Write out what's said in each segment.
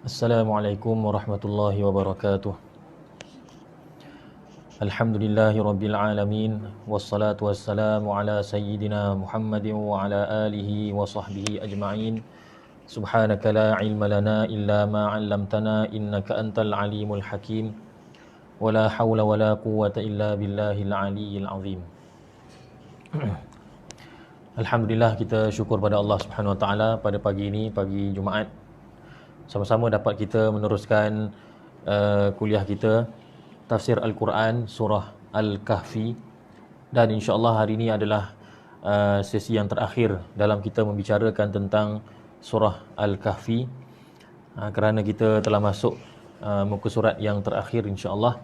Assalamualaikum warahmatullahi wabarakatuh. Alhamdulillahi rabbil alamin. Wassalatu wassalamu ala sayyidina Muhammadin wa ala alihi wa sahbihi ajma'in. Subhanaka la ilma lana illa ma 'allamtana innaka antal alimul hakim. Wala hawla wala quwwata illa billahil aliyyil azim. Alhamdulillah, kita syukur pada Allah Subhanahu wa taala pada pagi ini, pagi Jumaat, sama-sama dapat kita meneruskan kuliah kita tafsir Al-Quran surah Al-Kahfi, dan insya-Allah hari ini adalah sesi yang terakhir dalam kita membicarakan tentang surah Al-Kahfi, kerana kita telah masuk muka surat yang terakhir insya-Allah.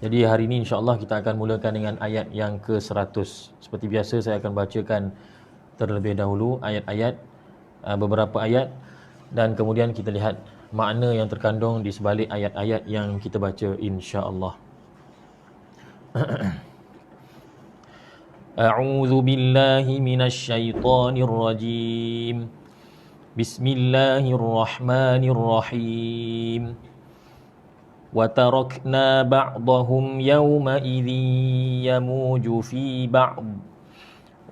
Jadi hari ini insya-Allah kita akan mulakan dengan ayat yang ke-100. Seperti biasa saya akan bacakan terlebih dahulu ayat-ayat, beberapa ayat, dan kemudian kita lihat makna yang terkandung di sebalik ayat-ayat yang kita baca insya-Allah. A'udzu billahi minasy syaithanir rajim. Bismillahirrahmanirrahim. Wa tarakna ba'dahum yawma idzin yamuju fi ba'd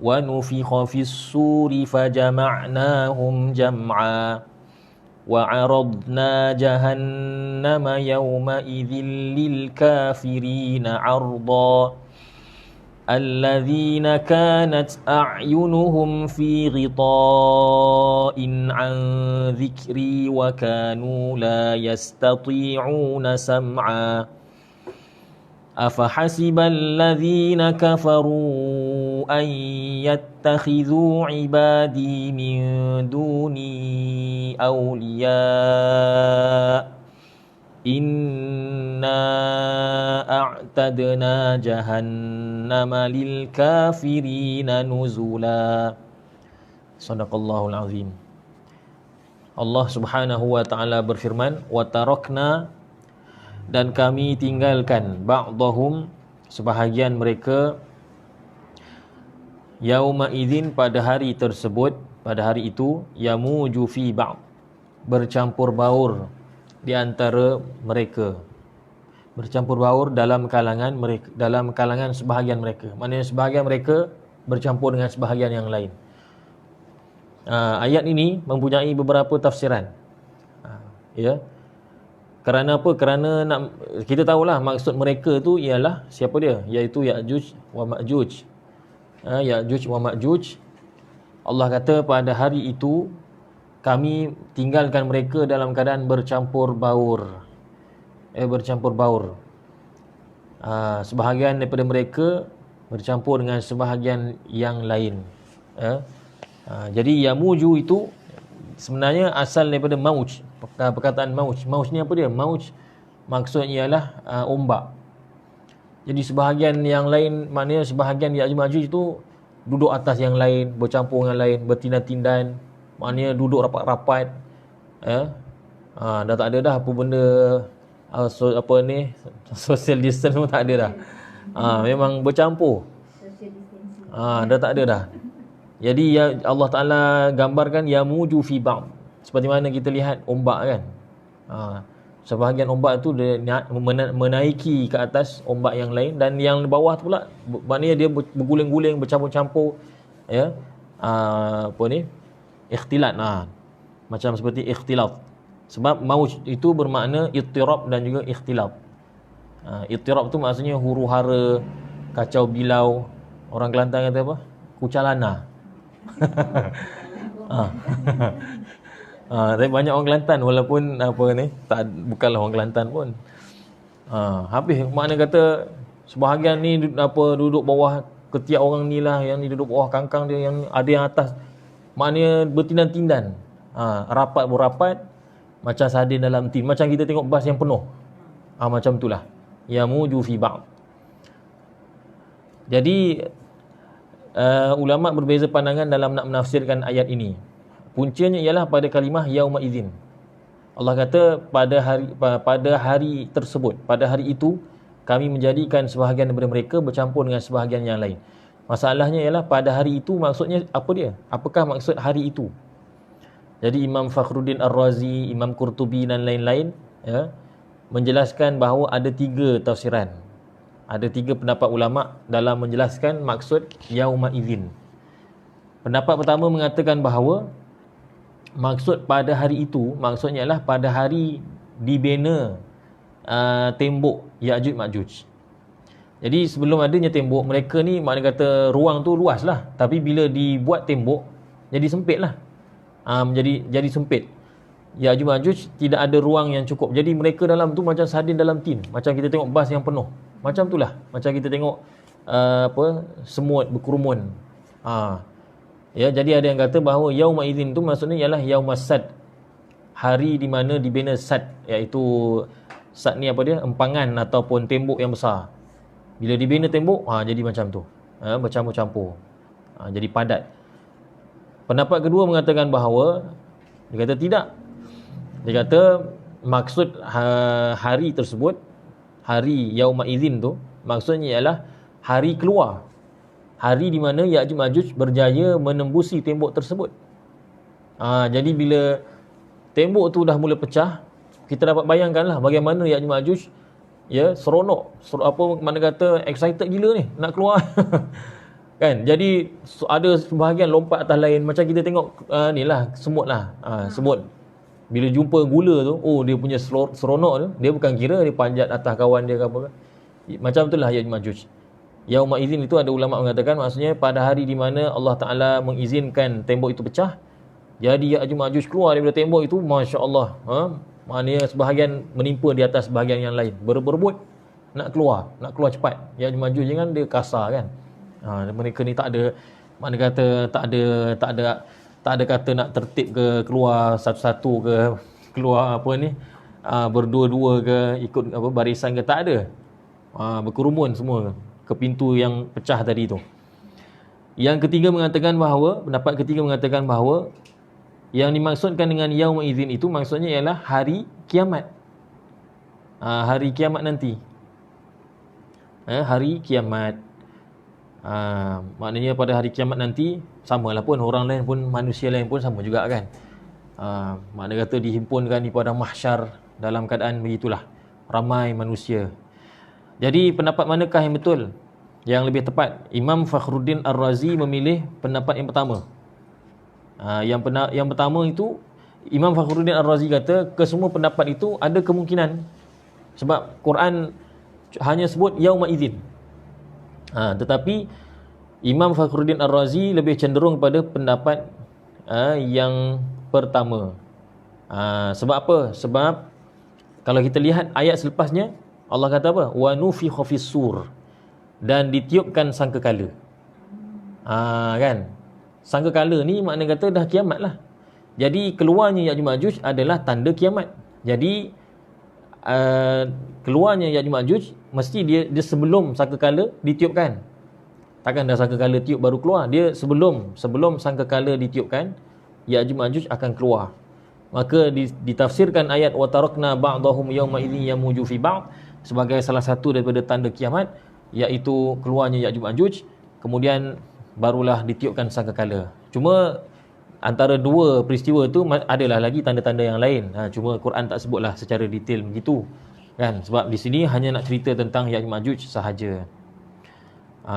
wa nufikha fis suri fajama'nahum jam'a وعرضنا جهنم يومئذ للكافرين عرضا الذين كانت أعينهم في غطاء عن ذكري وكانوا لا يستطيعون سمعا أفحسب الذين كفروا أن يتخذوا عبادي من دوني أولياء إنا أعتدنا جهنم للكافرين نزلا. صدق الله العظيم. Allah Subhanahu wa taala berfirman, wa tarakna, dan kami tinggalkan ba'dahum, sebahagian mereka, yauma idzin, pada hari tersebut, pada hari itu, yamuju fi ba'd, bercampur baur di antara mereka, bercampur baur dalam kalangan mereka, dalam kalangan sebahagian mereka. Maknanya sebahagian mereka bercampur dengan sebahagian yang lain. Ayat ini mempunyai beberapa tafsiran. Ya. Kerana apa? Kerana kita tahulah maksud mereka tu ialah siapa dia? Iaitu Ya'juj wa Ma'juj. Ya'juj wa Ma'juj. Allah kata pada hari itu kami tinggalkan mereka dalam keadaan bercampur baur. Bercampur baur. Sebahagian daripada mereka bercampur dengan sebahagian yang lain. Jadi yamuju itu sebenarnya asal daripada mauj. Perkataan mauj. Mauj ni apa dia? Mauj maksudnya ialah ombak. Jadi sebahagian yang lain, maknanya sebahagian Ya'juj Ma'juj itu duduk atas yang lain, bercampur dengan lain, bertindan-tindan, maknanya duduk rapat-rapat. Dah tak ada dah apa benda social distance pun tak ada dah. Memang bercampur. Dah tak ada dah. Jadi Allah Ta'ala gambarkan yamuju fi ba'd, seperti mana kita lihat ombak kan. Sebahagian ombak tu dia menaiki ke atas ombak yang lain, dan yang bawah tu pula maknanya dia berguling-guling, bercampur-campur, ya. Ikhtilat, macam seperti ikhtilat. Sebab mauj itu bermakna ittirab dan juga ikhtilat. Ittirab tu maksudnya huru-hara, kacau bilau. Orang Kelantan kata apa? Kucalana. Tapi banyak orang Kelantan walaupun bukanlah orang Kelantan pun. Habis makna kata sebahagian ni duduk bawah ketiak orang ni lah, yang ni duduk bawah kangkang dia, yang ada yang atas. Maknanya bertindan-tindan. Rapat berapat macam sardin dalam tin, macam kita tengok bas yang penuh. Macam itulah. Yamuju fi ba'd. Jadi ulama berbeza pandangan dalam nak menafsirkan ayat ini. Puncanya ialah pada kalimah yauma idzin. Allah kata pada hari tersebut, pada hari itu kami menjadikan sebahagian daripada mereka bercampur dengan sebahagian yang lain. Masalahnya ialah pada hari itu maksudnya apa dia? Apakah maksud hari itu? Jadi Imam Fakhruddin Ar-Razi, Imam Qurtubi dan lain-lain ya, menjelaskan bahawa ada 3 tafsiran. Ada 3 pendapat ulama dalam menjelaskan maksud yauma idzin. Pendapat pertama mengatakan bahawa maksud pada hari itu, maksudnya adalah pada hari dibina tembok Ya'juj Ma'juj. Jadi sebelum adanya tembok, mereka ni makna kata ruang tu luas lah, tapi bila dibuat tembok jadi sempit lah. Jadi sempit. Ya'juj Ma'juj tidak ada ruang yang cukup. Jadi mereka dalam tu macam sardin dalam tin. Macam kita tengok bas yang penuh. Macam itulah. Macam kita tengok semut berkerumun. Ya, jadi ada yang kata bahawa yauma idzin tu maksudnya ialah yaumas sad. Hari di mana dibina sad, iaitu sad ni apa dia? Empangan ataupun tembok yang besar. Bila dibina tembok, jadi macam tu. Bercampur-campur. Jadi padat. Pendapat kedua mengatakan bahawa dia kata tidak. Dia kata maksud hari tersebut, hari yauma idzin tu maksudnya ialah hari keluar. Hari di mana Ya'juj Ma'juj berjaya menembusi tembok tersebut. Jadi bila tembok tu dah mula pecah, kita dapat bayangkanlah bagaimana Ya'juj Ma'juj seronok, mana kata excited gila ni nak keluar. Kan? Jadi ada sebahagian lompat atas lain, macam kita tengok ni lah semut lah. Semut bila jumpa gula tu, dia punya seronok tu, dia bukan kira dia panjat atas kawan dia ke apa. Macam itulah Ya'juj Ma'juj. Yauma idzin itu ada ulama mengatakan maksudnya pada hari di mana Allah Taala mengizinkan tembok itu pecah. Jadi Ya'juj Ma'juj keluar daripada tembok itu, masya-Allah. Maknanya sebahagian menimpa di atas sebahagian yang lain, berebut nak keluar cepat. Ya'juj Ma'juj kan dia kasar kan. Mereka ni tak ada, mana kata tak ada kata nak tertib ke, keluar satu-satu ke, keluar apa ni, berdua-dua ke, ikut apa barisan ke, tak ada. Berkerumun semua ke pintu yang pecah tadi tu. Yang ketiga mengatakan bahawa, pendapat ketiga mengatakan bahawa yang dimaksudkan dengan yaum idzin itu maksudnya ialah hari kiamat. Hari kiamat nanti. Hari kiamat. Maknanya pada hari kiamat nanti, samalah pun orang lain pun, manusia lain pun sama juga kan. Makna kata dihimpunkan di padang mahsyar dalam keadaan begitulah, ramai manusia. Jadi pendapat manakah yang betul, yang lebih tepat? Imam Fakhruddin Ar-Razi memilih pendapat yang pertama. Yang pertama itu, Imam Fakhruddin Ar-Razi kata kesemua pendapat itu ada kemungkinan, sebab Quran hanya sebut yauma idzin. Tetapi Imam Fakhruddin Ar-Razi lebih cenderung pada pendapat yang pertama. Sebab apa? Sebab kalau kita lihat ayat selepasnya, Allah kata apa? Wa nufikha fis-sur, dan ditiupkan sangkakala. Kan? Sangkakala ni makna kata dah kiamat lah. Jadi keluarnya Ya'juj Ma'juj adalah tanda kiamat. Jadi keluarnya Ya'juj Ma'juj mesti dia sebelum sangkakala ditiupkan. Takkan dah sangkakala tiup baru keluar. Dia sebelum sangkakala ditiupkan, Ya'juj Ma'juj akan keluar. Maka ditafsirkan ayat wa tarakna ba'dahum yawma idzin yamuju fi ba'd sebagai salah satu daripada tanda kiamat, iaitu keluarnya Ya'juj Ma'juj, kemudian barulah ditiupkan sangkakala. Cuma antara dua peristiwa tu adalah lagi tanda-tanda yang lain. Cuma Quran tak sebutlah secara detail begitu. Kan? Sebab di sini hanya nak cerita tentang Ya'juj Ma'juj sahaja.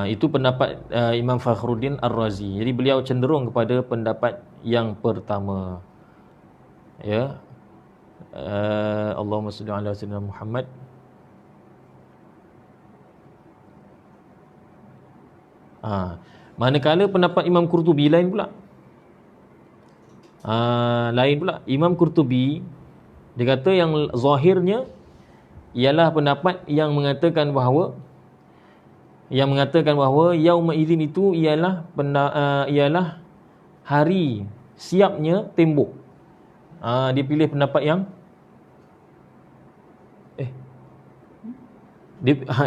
Itu pendapat Imam Fakhruddin Ar-Razi. Jadi beliau cenderung kepada pendapat yang pertama. Ya. Allahumma salli ala sayyidina Muhammad. Manakala pendapat Imam Qurtubi lain pula. Imam Qurtubi dia kata yang zahirnya ialah pendapat yang mengatakan bahawa yauma idzin itu ialah hari siapnya tembok. Dia pilih pendapat yang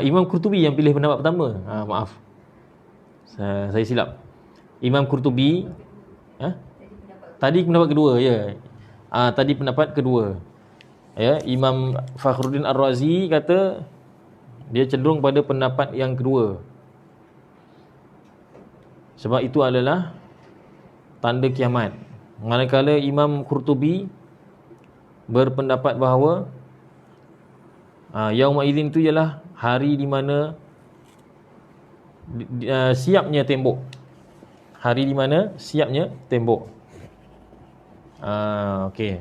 Imam Qurtubi yang pilih pendapat pertama. Maaf, saya silap. Imam Qurtubi tadi pendapat kedua, ya. Tadi pendapat kedua. Ya, Imam Fakhruddin Ar-Razi kata dia cenderung pada pendapat yang kedua. Sebab itu adalah tanda kiamat. Manakala Imam Qurtubi berpendapat bahawa yauma idzin itu ialah hari di mana siapnya tembok. Hari di mana siapnya tembok. Okey.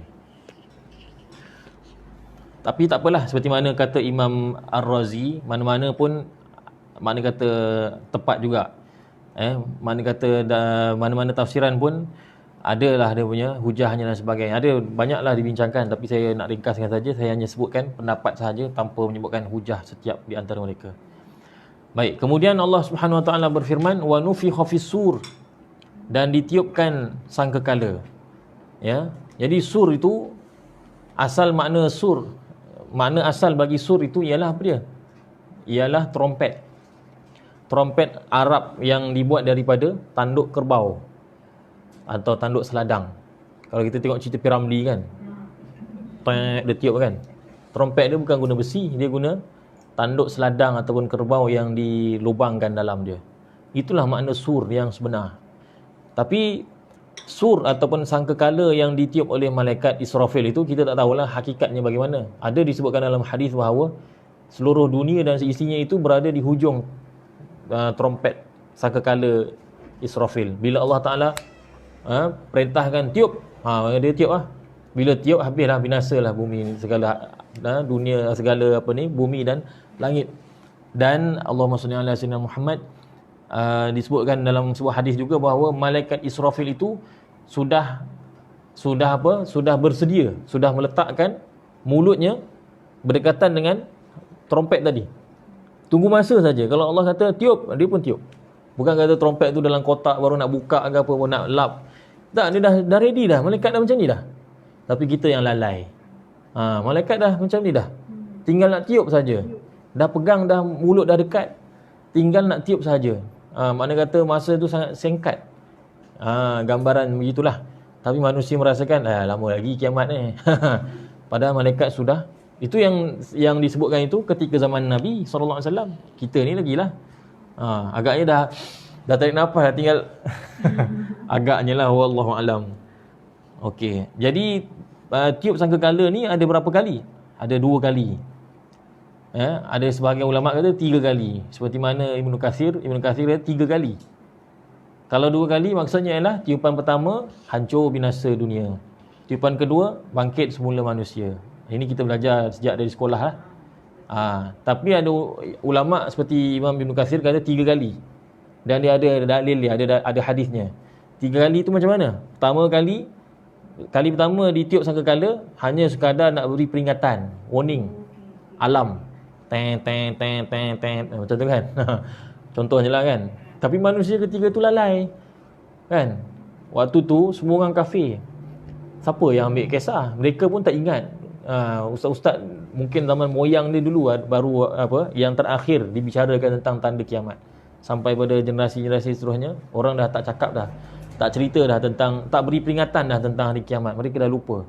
Tapi tak apalah, seperti mana kata Imam Ar-Razi, mana-mana pun mana kata tepat juga. Mana kata mana-mana tafsiran pun adalah dia punya hujahnya dan sebagainya. Ada banyaklah dibincangkan, tapi saya nak ringkaskan saja. Saya hanya sebutkan pendapat sahaja tanpa menyebutkan hujah setiap di antara mereka. Baik, kemudian Allah Subhanahu Wa Taala berfirman, wa nufikha fis-sur, dan ditiupkan sangkakala. Ya. Jadi sur itu asal makna sur. Makna asal bagi sur itu ialah apa dia? Ialah trompet. Trompet Arab yang dibuat daripada tanduk kerbau atau tanduk seladang. Kalau kita tengok cerita Piramli kan, dia tiup kan. Trompet dia bukan guna besi, dia guna tanduk seladang ataupun kerbau yang dilubangkan dalam dia. Itulah makna sur yang sebenar. Tapi sur ataupun sangkakala yang ditiup oleh malaikat Israfil itu kita tak tahulah hakikatnya bagaimana. Ada disebutkan dalam hadis bahawa seluruh dunia dan seisinya itu berada di hujung trompet sangkakala Israfil. Bila Allah Ta'ala perintahkan tiup, dia tiup lah. Bila tiup, habislah, binasalah bumi, segala dunia, segala bumi dan langit. Dan Allahumma salli ala sayyidina Muhammad, disebutkan dalam sebuah hadis juga bahawa malaikat Israfil itu sudah bersedia, sudah meletakkan mulutnya berdekatan dengan trompet tadi. Tunggu masa saja. Kalau Allah kata tiup, dia pun tiup. Bukan kata trompet tu dalam kotak baru nak buka ke apa, baru nak lap. Tak, dia dah ready dah. Malaikat dah macam ni dah. Tapi kita yang lalai. Malaikat dah macam ni dah. Tinggal nak tiup saja. Dah pegang dah, mulut dah dekat. Tinggal nak tiup saja. Makna kata masa tu sangat singkat. Gambaran begitulah. Tapi manusia merasakan lama lagi kiamat ni. Padahal malaikat sudah. Itu yang disebutkan itu ketika zaman Nabi SAW. Kita ni lagilah. Agaknya dah tarik nafas dah, tinggal agaknya lah, wallahu alam. Okey. Jadi tiup sangkakala ni ada berapa kali? Ada 2 kali. Ada sebahagian ulama kata 3 kali. Seperti mana Ibn Kathir kata 3 kali. Kalau 2 kali maksudnya ialah tiupan pertama hancur binasa dunia. Tiupan kedua bangkit semula manusia. Ini kita belajar sejak dari sekolah lah. Tapi ada ulama seperti Imam Ibn Kathir kata 3 kali. Dan dia ada dalil dia, ada hadisnya. 3 kali itu macam mana? Kali pertama ditiup sangkakala hanya sekadar nak beri peringatan, warning, alam. Ten macam tu kan. Contohnya lah kan. Tapi manusia ketiga tu lalai. Kan? Waktu tu semua orang kafir. Siapa yang ambil kisah? Mereka pun tak ingat. Ustaz-ustaz mungkin zaman moyang dia dulu baru yang terakhir dibicarakan tentang tanda kiamat. Sampai pada generasi-generasi seterusnya orang dah tak cakap dah, tak cerita dah tentang, tak beri peringatan dah tentang hari kiamat. Mereka dah lupa.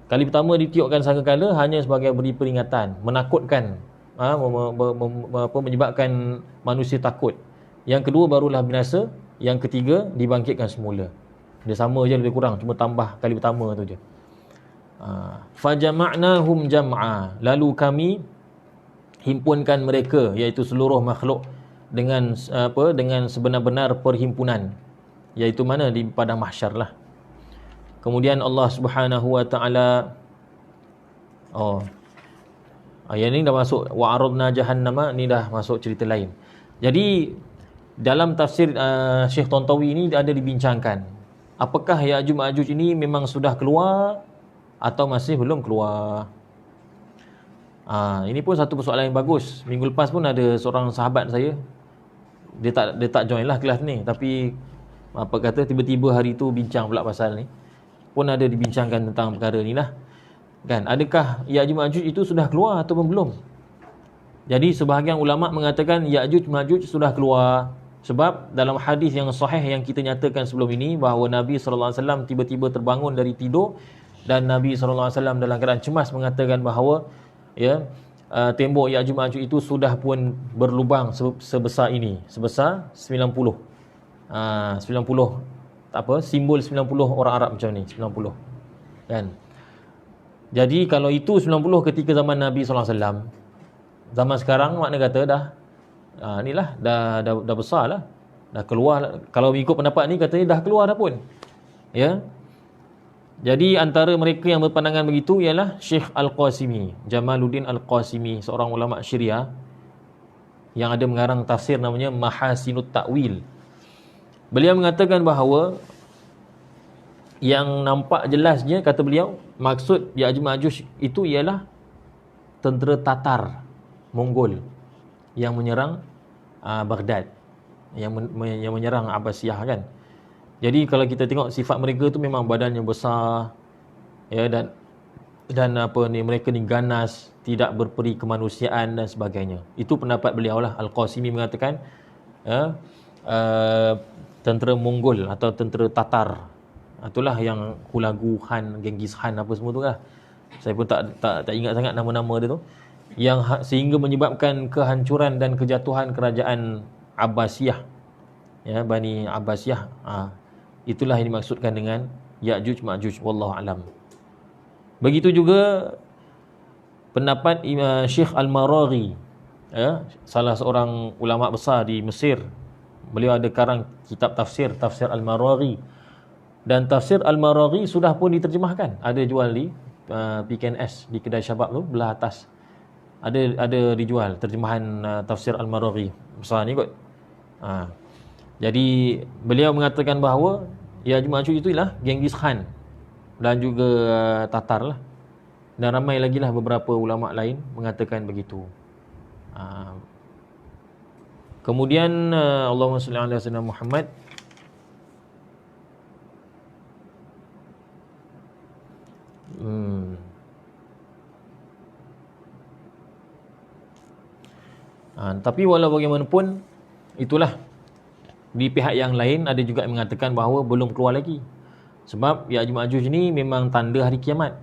Kali pertama ditiupkan sangkakala hanya sebagai beri peringatan, menakutkan, menyebabkan manusia takut. Yang kedua barulah binasa, yang ketiga dibangkitkan semula. Dia sama je, lebih kurang, cuma tambah kali pertama tu je. Fajama'nahum jam'a, lalu kami himpunkan mereka, iaitu seluruh makhluk dengan sebenar-benar perhimpunan, iaitu mana di padang mahsyar lah. Kemudian Allah Subhanahu wa taala ayat ni dah masuk wa aradna jahannama, ni dah masuk cerita lain. Jadi dalam tafsir Syekh Tantawi ini ada dibincangkan, apakah Ya'juj Ma'juj ini memang sudah keluar atau masih belum keluar. Ini pun satu persoalan yang bagus. Minggu lepas pun ada seorang sahabat saya, dia tak join lah kelas ni, tapi apa kata tiba-tiba hari tu bincang pula pasal ni. Pun ada dibincangkan tentang perkara ni lah. Kan, adakah Ya'juj Ma'juj itu sudah keluar ataupun belum? Jadi sebahagian ulama mengatakan Ya'juj Ma'juj sudah keluar, sebab dalam hadis yang sahih yang kita nyatakan sebelum ini bahawa Nabi SAW tiba-tiba terbangun dari tidur dan Nabi SAW dalam keadaan cemas mengatakan bahawa tembok Ya'juj Ma'juj itu sudah pun berlubang sebesar ini, sebesar 90 simbol 90 orang Arab macam ni, 90. Kan? Jadi kalau itu 90 ketika zaman Nabi sallallahu alaihi wasallam, zaman sekarang makna kata dah besar lah. Dah keluar lah. Kalau ikut pendapat ni katanya dah keluar dah pun. Ya. Jadi antara mereka yang berpandangan begitu ialah Syekh Al-Qasimi, Jamaluddin Al-Qasimi, seorang ulama Syria yang ada mengarang tafsir namanya Mahasinut Ta'wil. Beliau mengatakan bahawa yang nampak jelasnya, kata beliau, maksud Ya'juj Ma'juj itu ialah tentera Tatar Mongol yang menyerang Baghdad, yang menyerang Abbasiyah kan. Jadi kalau kita tengok sifat mereka tu memang badannya besar, ya, dan mereka ni ganas, tidak berperi kemanusiaan dan sebagainya. Itu pendapat beliau lah. Al-Qasimi mengatakan tentera Mongol atau tentera Tatar, itulah yang Hulagu Khan, Genghis Khan apa semua tu lah. Saya pun tak ingat sangat nama-nama dia tu, yang sehingga menyebabkan kehancuran dan kejatuhan kerajaan Abbasiyah, ya, Bani Abbasiyah. Itulah yang dimaksudkan dengan Ya'juj Ma'juj, wallahu alam. Begitu juga pendapat Syekh Al-Maraghi, ya, salah seorang ulama besar di Mesir. Beliau ada karang kitab tafsir Al-Maraghi, dan tafsir Al-Maraghi sudah pun diterjemahkan, ada jual di PKNS, di kedai Syabab tu belah atas. Ada dijual terjemahan tafsir Al-Maraghi besar ni kot. Jadi beliau mengatakan bahawa Ya'juj Ma'juj itu ialah Genghis Khan dan juga Tatar lah. Dan ramai lagi lah beberapa ulama lain mengatakan begitu. Kemudian Allahumma salli ala sayyidina Muhammad. Tapi walau bagaimanapun, itulah, di pihak yang lain ada juga yang mengatakan bahawa belum keluar lagi. Sebab Ya'juj Ma'juj ni memang tanda hari kiamat.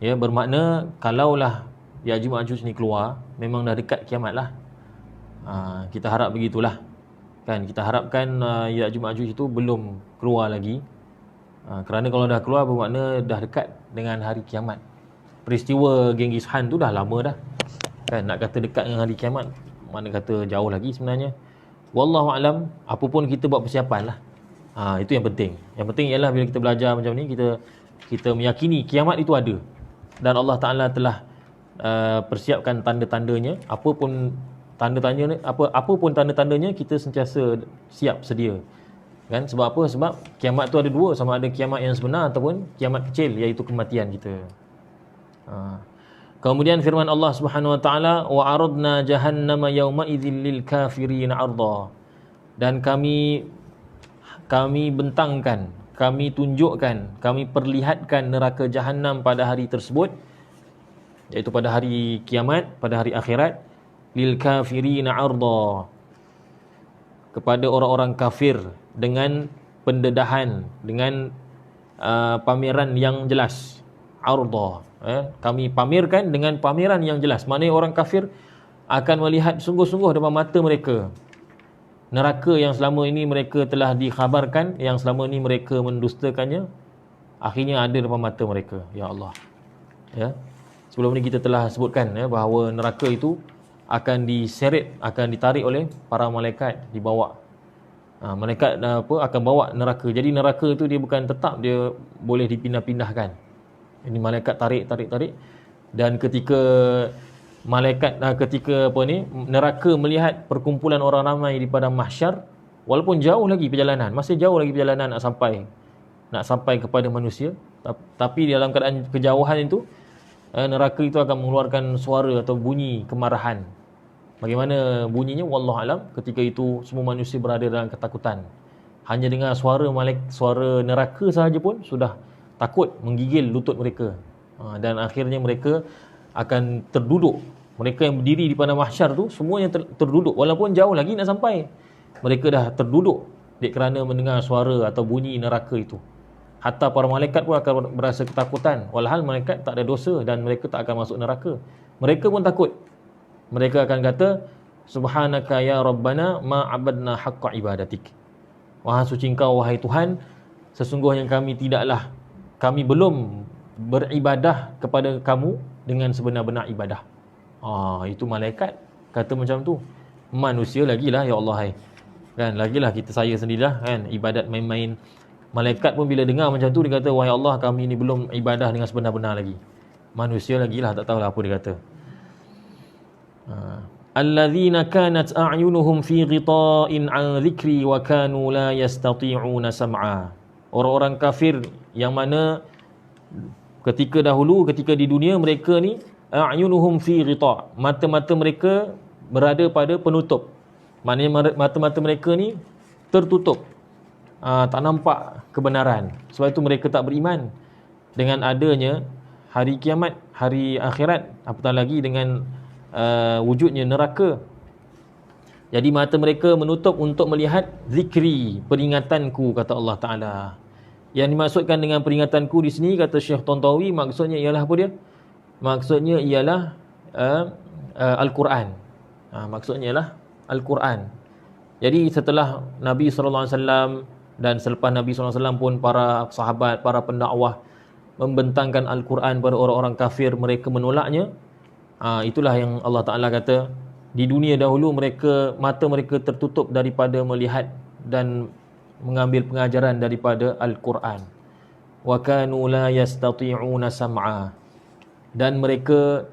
Ya, bermakna kalaulah Ya'juj Ma'juj ni keluar, memang dah dekat kiamat lah. Kita harap begitulah. Kan, kita harapkan Ya'juj Ma'juj itu belum keluar lagi. Kerana kalau dah keluar bermakna dah dekat dengan hari kiamat. Peristiwa Genghis Khan tu dah lama dah. Kan, nak kata dekat dengan hari kiamat, mana kata jauh lagi sebenarnya. Wallahu alam, apa pun kita buat persiapan lah. Itu yang penting. Yang penting ialah bila kita belajar macam ni, kita meyakini kiamat itu ada. Dan Allah Ta'ala telah persiapkan tanda-tandanya. Apa pun tanda-tandanya, kita sentiasa siap sedia. Kan? Sebab apa? Sebab kiamat tu ada dua, sama ada kiamat yang sebenar ataupun kiamat kecil, iaitu kematian kita. Kemudian firman Allah Subhanahu wa taala, wa aradna jahannama yawma idzil lil kafirin 'arda. Dan kami bentangkan, kami tunjukkan, kami perlihatkan neraka Jahannam pada hari tersebut, iaitu pada hari kiamat, pada hari akhirat, lil kafirin 'arda, kepada orang-orang kafir, dengan pendedahan, dengan pameran yang jelas. 'Arda, kami pamerkan dengan pameran yang jelas. Maknanya orang kafir akan melihat sungguh-sungguh depan mata mereka neraka yang selama ini mereka telah dikhabarkan, yang selama ini mereka mendustakannya, akhirnya ada depan mata mereka. Ya Allah. Ya. Sebelum ni kita telah sebutkan, ya, bahawa neraka itu akan diseret, akan ditarik oleh para malaikat, dibawa. Malaikat akan bawa neraka. Jadi neraka itu dia bukan tetap, dia boleh dipindah-pindahkan. Ini malaikat tarik. Dan ketika neraka melihat perkumpulan orang ramai di padang mahsyar, walaupun jauh lagi perjalanan, masih jauh lagi perjalanan nak sampai kepada manusia, tapi dalam keadaan kejauhan itu, neraka itu akan mengeluarkan suara atau bunyi kemarahan. Bagaimana bunyinya? Wallahu alam. Ketika itu semua manusia berada dalam ketakutan. Hanya dengar suara neraka sahaja pun sudah takut, menggigil lutut mereka. Dan akhirnya mereka akan terduduk. Mereka yang berdiri di padang mahsyar tu semuanya terduduk, walaupun jauh lagi nak sampai. Mereka dah terduduk kerana mendengar suara atau bunyi neraka itu. Hatta para malaikat pun akan berasa ketakutan, walhal malaikat tak ada dosa dan mereka tak akan masuk neraka. Mereka pun takut. Mereka akan kata, subhanaka ya rabbana ma abadna haqqa ibadatik. Maha suci Engkau wahai Tuhan, sesungguhnya kami belum beribadah kepada kamu dengan sebenar-benar ibadah. Itu malaikat kata macam tu. Manusia lagilah ya Allah hai. Kan lagilah saya sendirilah kan ibadat main-main. Malaikat pun bila dengar macam tu dia kata wahai Allah, kami ni belum ibadah dengan sebenar-benar lagi. Manusia lagilah tak tahulah apa dia kata. Alladzina kanat a'yunuhum fi ghita'in 'an dhikri wa kanu la yastati'una sam'a. Orang-orang kafir yang mana ketika di dunia mereka ni a'yunuhum fi ghita', mata-mata mereka berada pada penutup. Maknanya mata-mata mereka ni tertutup. Tak nampak kebenaran. Sebab itu mereka tak beriman dengan adanya hari kiamat, hari akhirat, apatah lagi dengan wujudnya neraka. Jadi mata mereka menutup untuk melihat zikri, peringatanku, kata Allah Ta'ala. Yang dimaksudkan dengan peringatanku di sini, kata Syekh Tontawi, maksudnya ialah apa dia? Maksudnya ialah Al-Quran. Maksudnya ialah Al-Quran. Jadi setelah Nabi SAW dan selepas Nabi SAW pun para sahabat, para pendakwah membentangkan Al-Quran pada orang-orang kafir, mereka menolaknya. Itulah yang Allah Ta'ala kata, di dunia dahulu mata mereka tertutup daripada melihat dan mengambil pengajaran daripada Al-Quran. Wa kanu la yastati'una sam'a. Dan mereka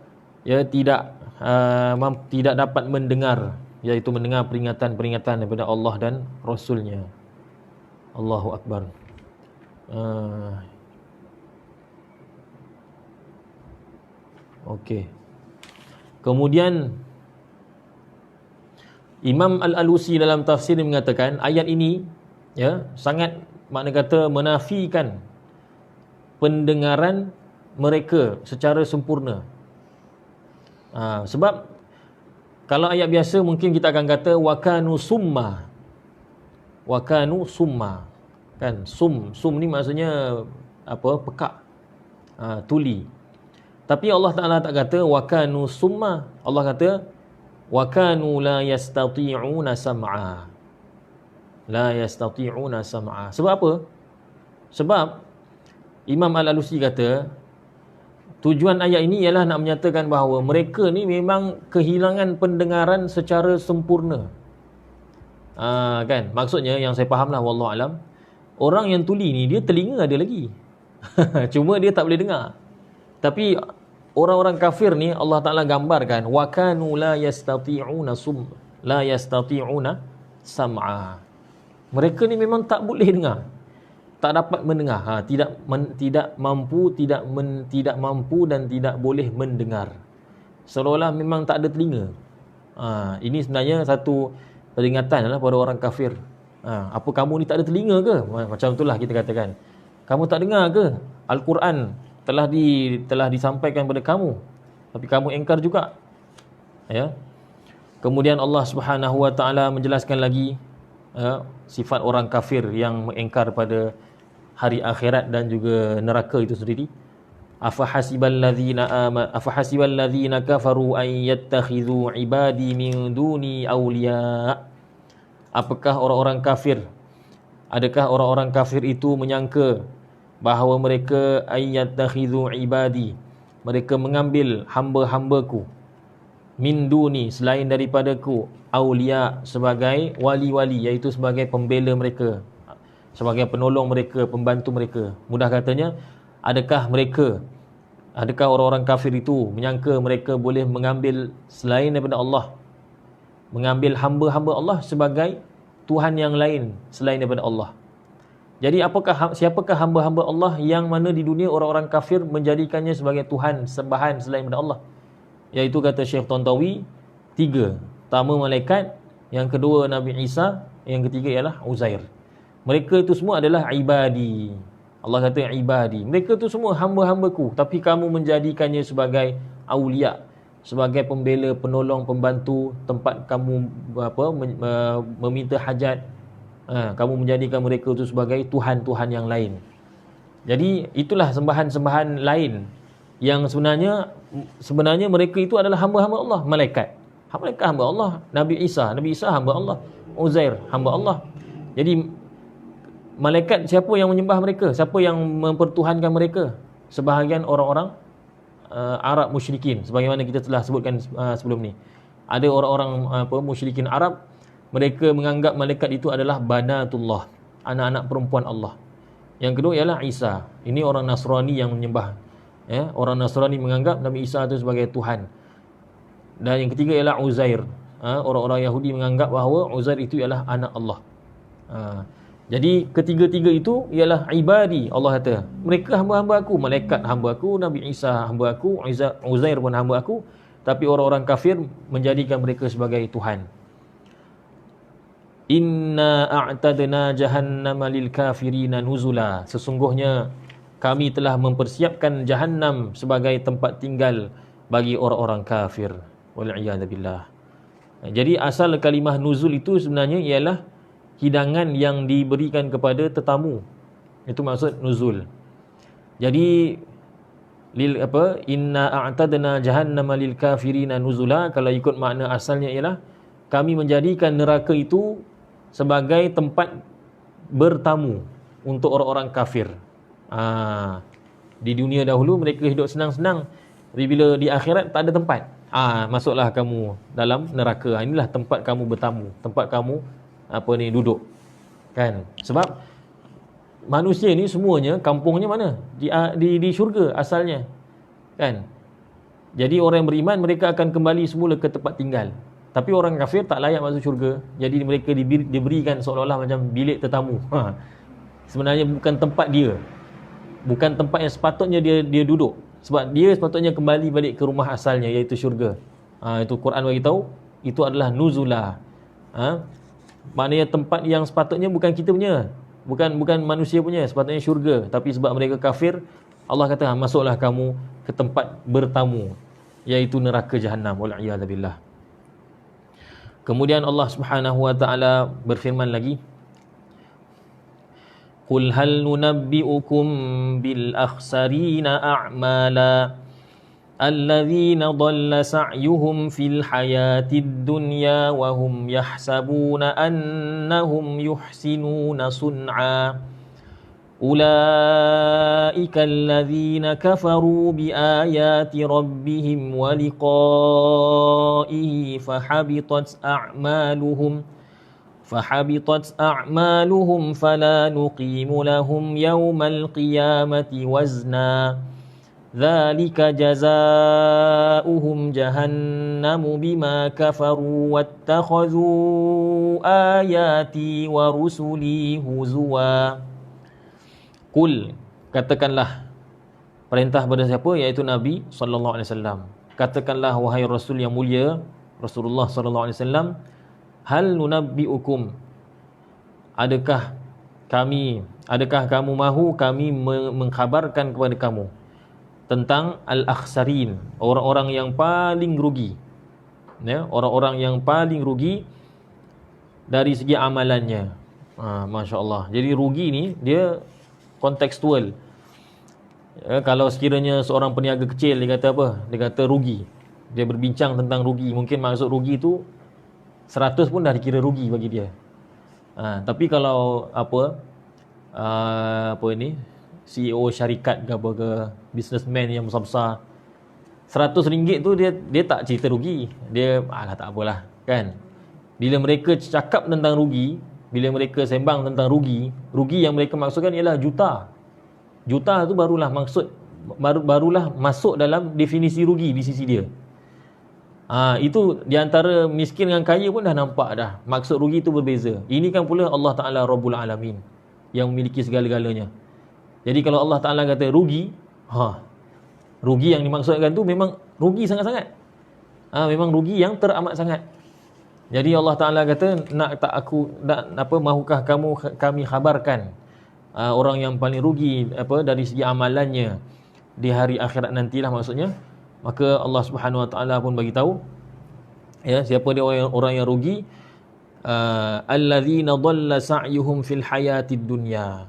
tidak dapat mendengar, iaitu mendengar peringatan-peringatan daripada Allah dan Rasulnya. Allahu Akbar. Okey. Kemudian Imam Al-Alusi dalam tafsir mengatakan ayat ini sangat makna kata menafikan pendengaran mereka secara sempurna. Sebab kalau ayat biasa mungkin kita akan kata wakanu summa. Kan sum ni maksudnya apa? Pekak. Tuli. Tapi Allah Ta'ala tak kata wakanu summa. Allah kata wakanu la yastati'una sam'a. La yastati'una sam'a. Sebab apa? Sebab Imam Al-Alusi kata tujuan ayat ini ialah nak menyatakan bahawa mereka ni memang kehilangan pendengaran secara sempurna. Kan? Maksudnya yang saya fahamlah wallahu alam, orang yang tuli ni dia telinga ada lagi. Cuma dia tak boleh dengar. Tapi orang-orang kafir ni Allah Ta'ala gambarkan wa kanu la yastati'una sam'a. Mereka ni memang tak boleh dengar, tak dapat mendengar, tidak mampu dan tidak boleh mendengar. Seolah-olah memang tak ada telinga. Ini sebenarnya satu peringatan pada orang kafir. Apa kamu ni tak ada telinga ke? Macam itulah kita katakan. Kamu tak dengar ke? Al-Quran telah disampaikan kepada kamu, tapi kamu engkar juga. Kemudian Allah Subhanahu Wa Taala menjelaskan lagi sifat orang kafir yang mengingkar pada hari akhirat dan juga neraka itu sendiri. Afahasibal ladzina kafaru an yattakhidhu ibadi min duni awliya. Apakah orang-orang kafir, adakah orang-orang kafir itu menyangka bahawa mereka ayyattakhidhu ibadi, mereka mengambil hamba-hambaku, min duni, selain daripadaku, aulia, sebagai wali-wali, iaitu sebagai pembela mereka, sebagai penolong mereka, pembantu mereka. Mudah katanya, adakah orang-orang kafir itu menyangka mereka boleh mengambil selain daripada Allah, mengambil hamba-hamba Allah sebagai Tuhan yang lain selain daripada Allah. Jadi siapakah hamba-hamba Allah yang mana di dunia orang-orang kafir menjadikannya sebagai Tuhan sembahan selain daripada Allah? Iaitu kata Syekh Tontawi, 3. Pertama malaikat, yang kedua Nabi Isa, yang ketiga ialah Uzair. Mereka itu semua adalah ibadi. Allah kata ibadi. Mereka itu semua hamba-hambaku, tapi kamu menjadikannya sebagai aulia, sebagai pembela, penolong, pembantu, tempat kamu meminta hajat. Kamu menjadikan mereka itu sebagai Tuhan-Tuhan yang lain. Jadi itulah sembahan-sembahan lain yang sebenarnya mereka itu adalah hamba-hamba Allah. Malaikat hamba Allah, Nabi Isa hamba Allah, Uzair hamba Allah. Jadi malaikat siapa yang menyembah mereka? Siapa yang mempertuhankan mereka? Sebahagian orang-orang Arab musyrikin, sebagaimana kita telah sebutkan sebelum ni. Ada orang-orang musyrikin Arab, mereka menganggap malaikat itu adalah banatullah, anak-anak perempuan Allah. Yang kedua ialah Isa. Ini orang Nasrani yang menyembah. Orang Nasrani menganggap Nabi Isa itu sebagai Tuhan. Dan yang ketiga ialah Uzair. Orang-orang Yahudi menganggap bahawa Uzair itu ialah anak Allah. Jadi ketiga-tiga itu ialah ibadi. Allah kata, mereka hamba-hamba aku, malaikat hamba aku, Nabi Isa hamba aku, Uzair pun hamba aku. Tapi orang-orang kafir menjadikan mereka sebagai Tuhan. Inna a'tadna jahannama lil kafirina nuzula. Sesungguhnya kami telah mempersiapkan Jahannam sebagai tempat tinggal bagi orang-orang kafir. Wal'iyadzubillah. Jadi asal kalimah nuzul itu sebenarnya ialah hidangan yang diberikan kepada tetamu. Itu maksud nuzul. Jadi inna a'tadna jahannama lil kafirina nuzula, kalau ikut makna asalnya ialah kami menjadikan neraka itu sebagai tempat bertamu untuk orang-orang kafir. Di dunia dahulu mereka hidup senang-senang, bila di akhirat tak ada tempat. Masuklah kamu dalam neraka. Inilah tempat kamu bertamu, tempat kamu duduk. Kan? Sebab manusia ni semuanya kampungnya mana? Di syurga asalnya. Kan? Jadi orang yang beriman mereka akan kembali semula ke tempat tinggal. Tapi orang kafir tak layak masuk syurga. Jadi mereka diberikan seolah-olah macam bilik tetamu. Sebenarnya bukan tempat dia. Bukan tempat yang sepatutnya dia duduk. Sebab dia sepatutnya kembali balik ke rumah asalnya, iaitu syurga. Itu Quran bagi tahu, itu adalah nuzulah. Maknanya tempat yang sepatutnya bukan kita punya. Bukan manusia punya, sepatutnya syurga. Tapi sebab mereka kafir, Allah kata, masuklah kamu ke tempat bertamu, iaitu neraka Jahannam. Wal'iyadzubillah. Kemudian Allah Subhanahu wa taala berfirman lagi, Qul hal nunabbi'ukum bil akhsarina a'mala alladzina dhalla sa'yuhum fil hayatid dunya wa hum yahsabuna annahum yuhsinuna sun'a ulaika alladzina kafaru bi ayati rabbihim wa liqa'ihi fahabitat a'maluhum fala nuqimu lahum yawmal qiyamati wazna dzalika jazaa'uhum jahannamu bima kafaru wattakhadhu ayati wa rusuli huzwa. Qul, katakanlah, perintah pada siapa? Iaitu Nabi sallallahu alaihi wasallam. Katakanlah wahai Rasul yang mulia, Rasulullah sallallahu alaihi wasallam, hal nunabbi'ukum, adakah kamu mahu kami mengkhabarkan kepada kamu tentang al-akhsarin, orang-orang yang paling rugi. Orang-orang yang paling rugi dari segi amalannya. Masya-Allah. Jadi rugi ni dia kontekstual. Kalau sekiranya seorang peniaga kecil, dia kata apa? Dia kata rugi. Dia berbincang tentang rugi. Mungkin maksud rugi tu 100 pun dah dikira rugi bagi dia. Tapi kalau CEO syarikat ke apa ke, businessman yang besar-besar, RM100 tu dia tak cerita rugi. Dia tak apalah, kan. Bila mereka cakap tentang rugi, bila mereka sembang tentang rugi yang mereka maksudkan ialah juta. Juta tu barulah masuk dalam definisi rugi di sisi dia. Itu di antara miskin dengan kaya pun dah nampak dah. Maksud rugi itu berbeza. Ini kan pula Allah Ta'ala Rabbul Alamin yang memiliki segala-galanya. Jadi kalau Allah Ta'ala kata rugi, rugi yang dimaksudkan tu memang rugi sangat-sangat. Memang rugi yang teramat sangat. Jadi Allah Ta'ala kata, mahukah kami khabarkan orang yang paling rugi dari segi amalannya di hari akhirat nantilah maksudnya. Maka Allah Subhanahu Wa Ta'ala pun bagi tahu, siapa dia orang yang rugi, alladzina dhalla sa'yuhum fil hayatid dunya,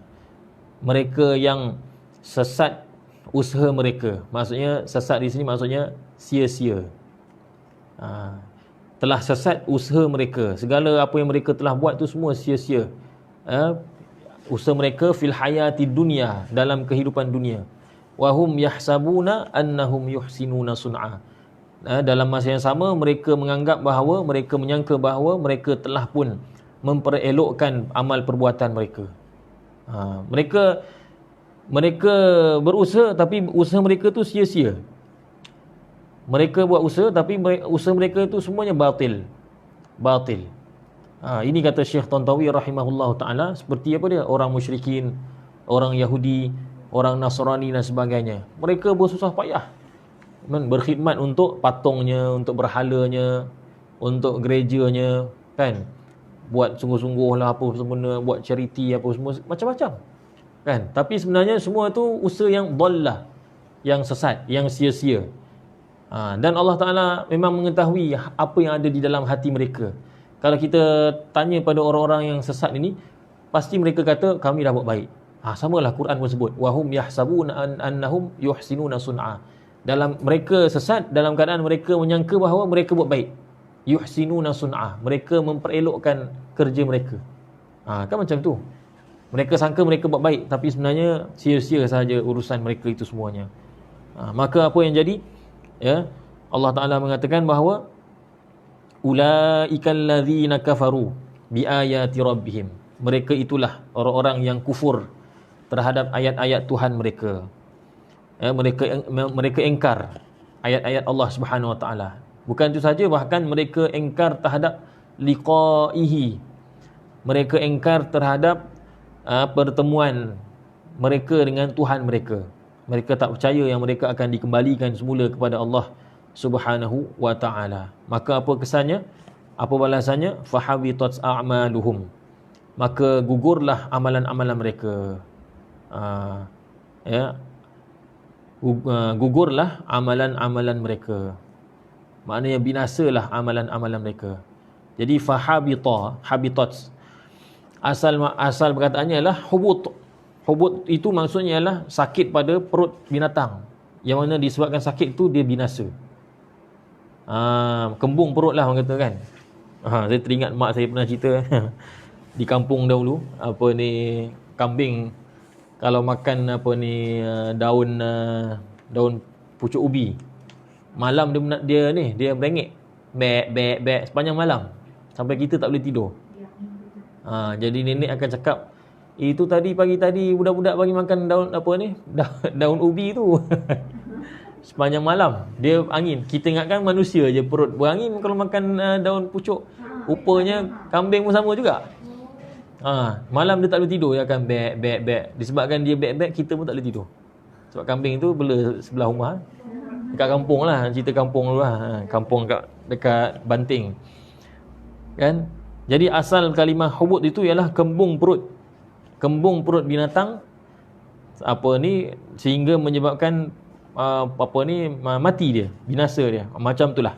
mereka yang sesat usaha mereka. Maksudnya sesat di sini maksudnya sia-sia. Telah sesat usaha mereka. Segala apa yang mereka telah buat tu semua sia-sia. usaha mereka fil hayati dunia, dalam kehidupan dunia. Wa hum yahsabuna annahum yuhsinuna sun'a. Dalam masa yang sama mereka menyangka bahawa mereka telah pun memperelokkan amal perbuatan mereka. Mereka berusaha tapi usaha mereka tu sia-sia. Mereka buat usaha tapi usaha mereka itu semuanya batil. Ini kata Syekh Tantawi rahimahullah ta'ala, seperti apa dia? Orang musyrikin, orang Yahudi, orang Nasrani dan sebagainya. Mereka bersusah payah berkhidmat untuk patungnya, untuk berhalanya, untuk gerejanya, kan? Buat sungguh-sungguh lah apa semua, buat charity apa semua, macam-macam, kan? Tapi sebenarnya semua tu usaha yang dhallah, yang sesat, yang sia-sia. Dan Allah Ta'ala memang mengetahui apa yang ada di dalam hati mereka. Kalau kita tanya pada orang-orang yang sesat ini, pasti mereka kata kami dah buat baik. Samalah Quran pun sebut wahum yahsabuna annahum yuhsinuna sun'a. Dalam mereka sesat, dalam keadaan mereka menyangka bahawa mereka buat baik. Yuhsinuna sun'a, mereka memperelokkan kerja mereka. Kan macam tu. Mereka sangka mereka buat baik, tapi sebenarnya sia-sia sahaja urusan mereka itu semuanya. Maka apa yang jadi? Ya, Allah Ta'ala mengatakan bahawa ulaikal ladzina kafaru biayati rabbihim. Mereka itulah orang-orang yang kufur terhadap ayat-ayat Tuhan mereka. Ya, mereka engkar ayat-ayat Allah Subhanahu Wa Ta'ala. Bukan itu saja, bahkan mereka engkar terhadap liqa'ihi. Mereka engkar terhadap pertemuan mereka dengan Tuhan mereka. Mereka tak percaya yang mereka akan dikembalikan semula kepada Allah Subhanahu wa Ta'ala. Maka apa kesannya? Apa balasannya? Fahabitat a'maluhum. Maka gugurlah amalan-amalan mereka. Gugurlah amalan-amalan mereka. Maknanya binasalah amalan-amalan mereka. Jadi habitat. Asal perkataannya adalah hubut. Hubut itu maksudnya adalah sakit pada perut binatang, yang mana disebabkan sakit itu dia binasa. Kembung perut lah orang kata kan. Saya teringat mak saya pernah cerita di kampung dahulu, kambing kalau makan daun pucuk ubi, malam dia berengek bek sepanjang malam sampai kita tak boleh tidur. Jadi nenek akan cakap, itu pagi tadi budak-budak bagi makan daun ubi tu. Sepanjang malam dia angin. Kita ingatkan manusia je perut berangin kalau makan daun pucuk. Rupanya kambing pun sama juga. Malam dia tak boleh tidur, dia akan bek. Disebabkan dia bek, kita pun tak boleh tidur. Sebab kambing tu bela sebelah rumah. Dekat kampung lah, cerita kampung dulu lah. Kampung dekat Banting. Kan? Jadi asal kalimah hubut itu ialah kembung perut binatang sehingga menyebabkan mati dia, binasa dia. Macam itulah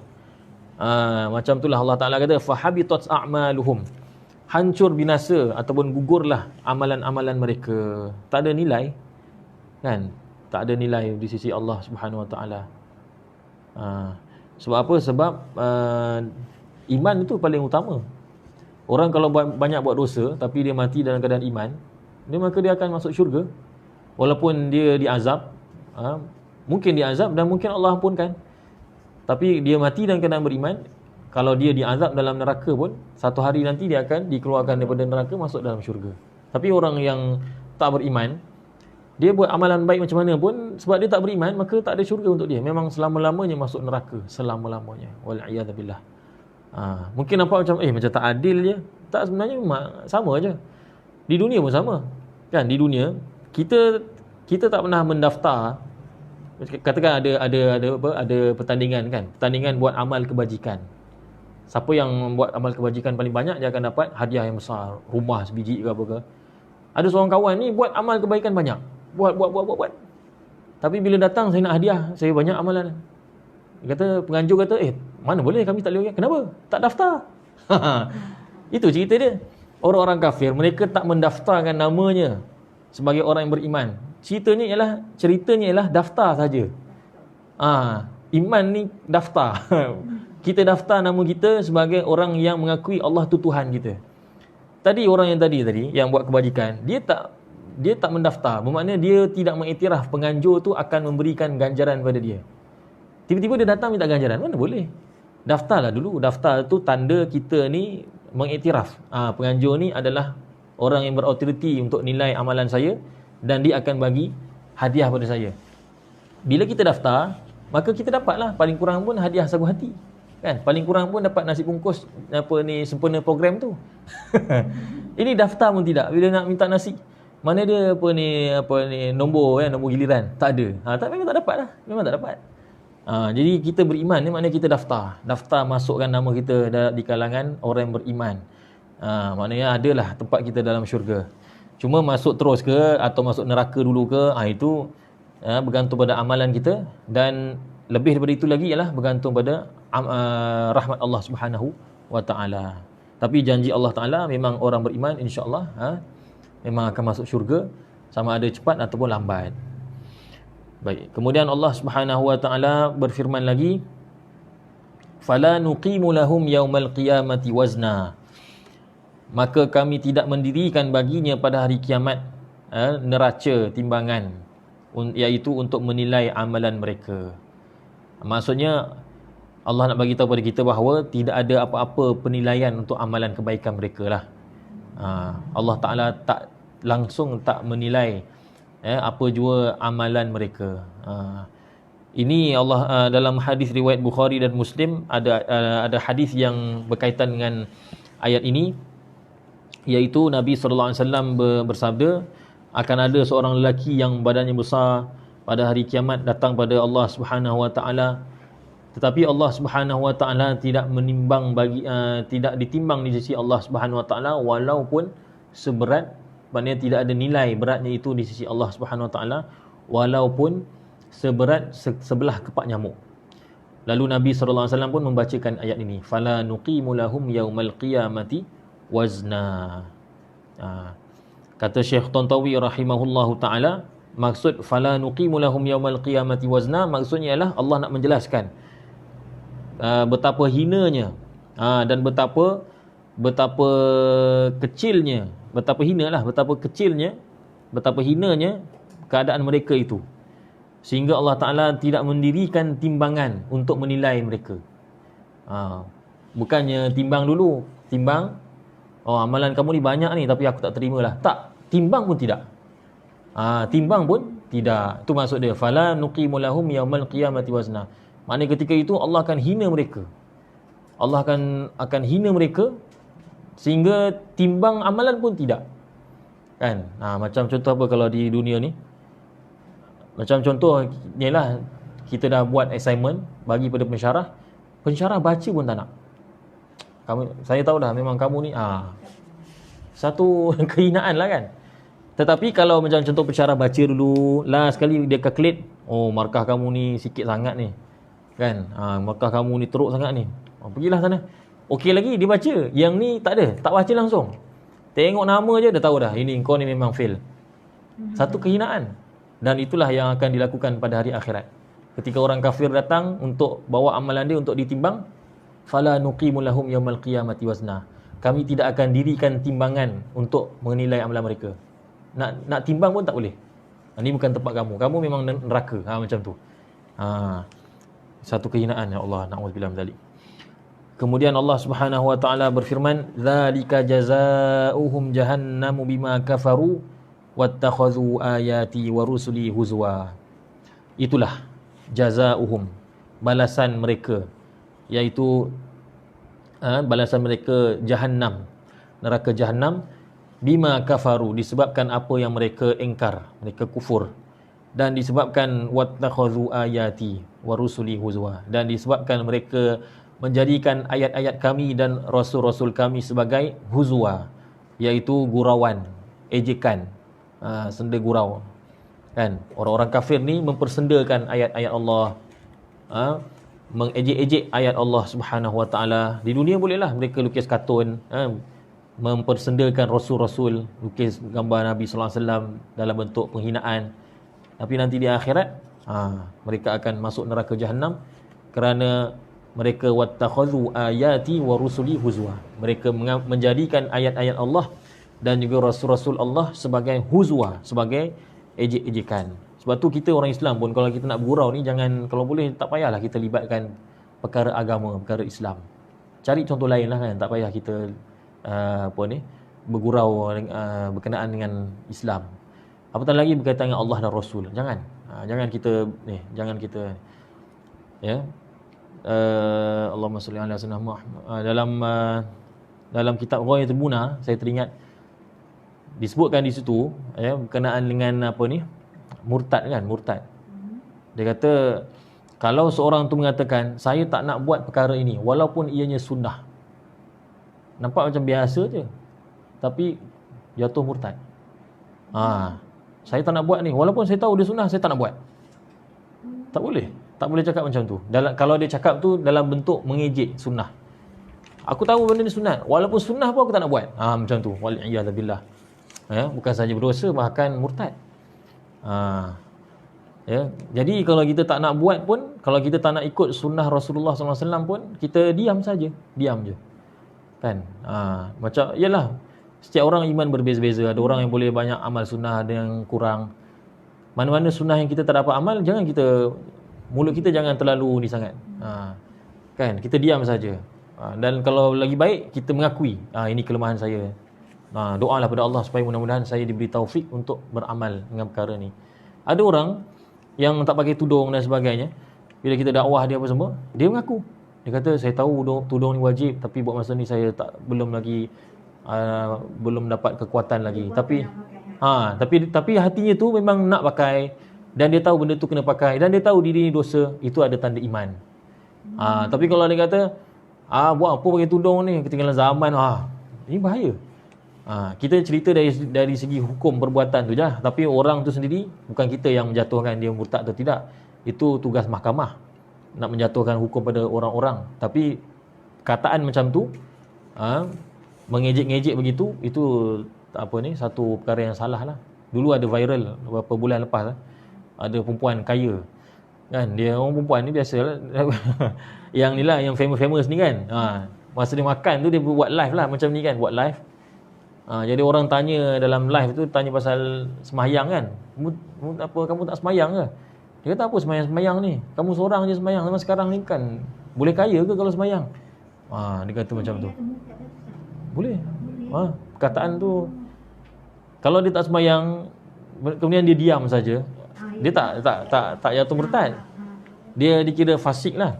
Allah Ta'ala kata fahabitat a'maluhum. Hancur binasa ataupun gugurlah amalan-amalan mereka. Tak ada nilai, kan? Tak ada nilai di sisi Allah Subhanahu Wa Ta'ala. Sebab apa? Sebab iman itu paling utama. Orang kalau banyak buat dosa tapi dia mati dalam keadaan iman, maka dia akan masuk syurga. Walaupun dia diazab, mungkin diazab dan mungkin Allah ampunkan. Tapi dia mati dalam keadaan beriman. Kalau dia diazab dalam neraka pun, satu hari nanti dia akan dikeluarkan daripada neraka, masuk dalam syurga. Tapi orang yang tak beriman, dia buat amalan baik macam mana pun, sebab dia tak beriman, maka tak ada syurga untuk dia. Memang selama-lamanya masuk neraka, selama-lamanya. Wal'iyadzubillah. Mungkin nampak macam tak adil je. Tak, sebenarnya sama aja. Di dunia pun sama. Kan, di dunia kita tak pernah mendaftar. Katakan ada pertandingan kan. Pertandingan buat amal kebajikan. Siapa yang buat amal kebajikan paling banyak, dia akan dapat hadiah yang besar, rumah sebiji ke apa ke. Ada seorang kawan ni buat amal kebaikan banyak. Buat. Tapi bila datang saya nak hadiah, saya banyak amalan. Dia kata, penganjur kata, mana boleh, kami tak boleh. Kenapa? Tak daftar. Itu cerita dia. Orang-orang kafir, mereka tak mendaftarkan namanya sebagai orang yang beriman. Ceritanya ialah daftar saja. Iman ni daftar. Kita daftar nama kita sebagai orang yang mengakui Allah tu Tuhan kita. Tadi orang yang tadi yang buat kebajikan, dia tak mendaftar. Bermakna dia tidak mengiktiraf penganjur tu akan memberikan ganjaran pada dia. Tiba-tiba dia datang minta ganjaran, mana boleh? Daftarlah dulu. Daftar tu tanda kita ni mengiktiraf. Penganjur ni adalah orang yang berautoriti untuk nilai amalan saya dan dia akan bagi hadiah pada saya. Bila kita daftar, maka kita dapatlah paling kurang pun hadiah sagu hati. Kan? Paling kurang pun dapat nasi bungkus sempurna program tu. Ini daftar pun tidak. Bila nak minta nasi, mana dia nombor nombor giliran, tak ada. Memang tak dapat lah. Memang tak dapat. Jadi kita beriman ni maknanya kita daftar masukkan nama kita di kalangan orang yang beriman. Maknanya adalah tempat kita dalam syurga. Cuma masuk terus ke atau masuk neraka dulu ke, itu bergantung pada amalan kita, dan lebih daripada itu lagi ialah bergantung pada rahmat Allah Subhanahu wa taala. Tapi janji Allah Taala memang orang beriman insya-Allah memang akan masuk syurga, sama ada cepat ataupun lambat. Baik, kemudian Allah Subhanahu wa taala berfirman lagi, fala nuqimu lahum yaumal qiyamati wazna. Maka kami tidak mendirikan baginya pada hari kiamat neraca timbangan, iaitu untuk menilai amalan mereka. Maksudnya Allah nak bagi tahu pada kita bahawa tidak ada apa-apa penilaian untuk amalan kebaikan mereka lah. Allah Ta'ala tak menilai apa jua amalan mereka. Ini Allah dalam hadis riwayat Bukhari dan Muslim ada hadis yang berkaitan dengan ayat ini, iaitu Nabi SAW bersabda, akan ada seorang lelaki yang badannya besar pada hari kiamat datang pada Allah Subhanahu wa taala, tetapi Allah Subhanahu wa taala tidak tidak ditimbang di sisi Allah Subhanahu wa taala walaupun seberat, maknanya tidak ada nilai beratnya itu di sisi Allah Subhanahu wa taala walaupun seberat sebelah kepak nyamuk. Lalu Nabi sallallahu alaihi wasallam pun membacakan ayat ini, fala nuqimu lahum yaumal qiyamati wazna. Kata Syekh Tantawi rahimahullahu taala, maksud fala nuqimu lahum yaumal qiyamati wazna maksudnya ialah Allah nak menjelaskan betapa hinanya dan betapa kecilnya, betapa hinanya keadaan mereka itu, sehingga Allah Ta'ala tidak mendirikan timbangan untuk menilai mereka. Bukannya timbang dulu, amalan kamu ni banyak ni tapi aku tak terimalah. Tak, timbang pun tidak. Itu maksud dia, fala nuqimu lahum yaumal qiyamati wazna. Maknanya ketika itu Allah akan hina mereka. Allah akan hina mereka sehingga timbang amalan pun tidak. Kan? Macam contoh apa kalau di dunia ni? Macam contoh ialah kita dah buat assignment bagi pada pensyarah baca pun tak nak. Saya tahu dah memang kamu ni satu kehinaan lah kan. Tetapi kalau macam contoh pensyarah baca dulu, last sekali dia calculate, markah kamu ni sikit sangat ni. Kan? Markah kamu ni teruk sangat ni. Pergilah sana. Okey lagi dia baca. Yang ni tak ada, tak baca langsung. Tengok nama je dah tahu dah, ini kau ni memang fail. Satu kehinaan. Dan itulah yang akan dilakukan pada hari akhirat. Ketika orang kafir datang untuk bawa amalan dia untuk ditimbang, fala nuqimu lahum yaumal qiyamati wazna. Kami tidak akan dirikan timbangan untuk menilai amalan mereka. Nak timbang pun tak boleh. Ini bukan tempat kamu. Kamu memang neraka. Macam tu. Satu kehinaan, ya Allah, na'udzubillah min dzalik. Kemudian Allah Subhanahu wa taala berfirman, "Dzalika jazaohum jahannamu bima kafaru wattakhadhu ayati wa rusuli huzwa." Itulah jazaohum, balasan mereka, iaitu balasan mereka jahannam, neraka jahannam, bima kafaru, disebabkan apa yang mereka engkar, mereka kufur, dan disebabkan wattakhadhu ayati wa rusuli huzwa, dan disebabkan mereka menjadikan ayat-ayat kami dan rasul-rasul kami sebagai huzwa, iaitu gurauan, ejekan, senda gurau. Kan? Orang-orang kafir ni mempersendakan ayat-ayat Allah, mengejek-ejek ayat Allah Subhanahu wa taala. Di dunia bolehlah mereka lukis kartun, mempersendakan rasul-rasul, lukis gambar Nabi sallallahu alaihi wasallam dalam bentuk penghinaan. Tapi nanti di akhirat mereka akan masuk neraka jahannam kerana Mereka wattakhadhu ayati wa rusuli huzwa. Mereka menjadikan ayat-ayat Allah dan juga rasul-rasul Allah sebagai huzwa, sebagai ejek-ejekan. Sebab tu kita orang Islam pun kalau kita nak bergurau ni, jangan, kalau boleh tak payahlah kita libatkan perkara agama, perkara Islam. Cari contoh lain lah kan, tak payah kita bergurau berkenaan dengan Islam. Apatah lagi berkaitan dengan Allah dan Rasul. Jangan kita ya. Allahumma salli ala sayyidina Muhammad. Dalam kitab Ghayatul Muna, saya teringat disebutkan di situ ya, berkenaan dengan murtad. Dia kata kalau seorang tu mengatakan saya tak nak buat perkara ini walaupun ianya sunnah, nampak macam biasa je, tapi jatuh murtad. Saya tak nak buat ni walaupun saya tahu dia sunnah, saya tak nak buat. Tak boleh cakap macam tu. Kalau dia cakap tu dalam bentuk mengejek sunnah, aku tahu benda ni sunat, walaupun sunnah pun aku tak nak buat. Macam tu, waliyadzubillah. Ya, bukan saja berdosa, bahkan murtad. Ya, jadi kalau kita tak nak buat pun, kalau kita tak nak ikut sunnah Rasulullah SAW pun, kita diam je. Kan? Macam yalah, setiap orang iman berbeza-beza. Ada orang yang boleh banyak amal sunnah, ada yang kurang. Mana-mana sunnah yang kita tak dapat amal, mulut kita jangan terlalu ni sangat. Kan? Kita diam saja. Dan kalau lagi baik kita mengakui, ini kelemahan saya. Doalah pada Allah supaya mudah-mudahan saya diberi taufik untuk beramal dengan perkara ni. Ada orang yang tak pakai tudung dan sebagainya, bila kita dakwah dia apa semua, dia mengaku. Dia kata saya tahu tudung ni wajib, tapi buat masa ni saya belum dapat kekuatan lagi. Tapi hatinya tu memang nak pakai, dan dia tahu benda tu kena pakai, dan dia tahu diri ni dosa, itu ada tanda iman. Tapi kalau dia kata buat apa pakai tudung ni, ketinggalan zaman, ini bahaya. Kita cerita dari segi hukum perbuatan tu je, tapi orang tu sendiri, bukan kita yang menjatuhkan dia murtad atau tidak. Itu tugas mahkamah nak menjatuhkan hukum pada orang-orang. Tapi kataan macam tu, mengejek-ngejek begitu, itu satu perkara yang salah lah. Dulu ada viral beberapa bulan lepas, ada perempuan kaya kan, dia orang perempuan ni biasalah yang ni lah, yang famous ni kan, masa dia makan tu dia buat live lah macam ni kan, buat live. Jadi orang tanya dalam live tu, tanya pasal semayang kan, kamu tak semayang ke? Dia kata apa semayang ni, kamu seorang je semayang sama sekarang ni kan, boleh kaya ke kalau semayang? Dia kata macam tu. Boleh. Perkataan tu, kalau dia tak semayang kemudian dia diam saja, dia tak jatuh murtad, dia dikira fasik lah.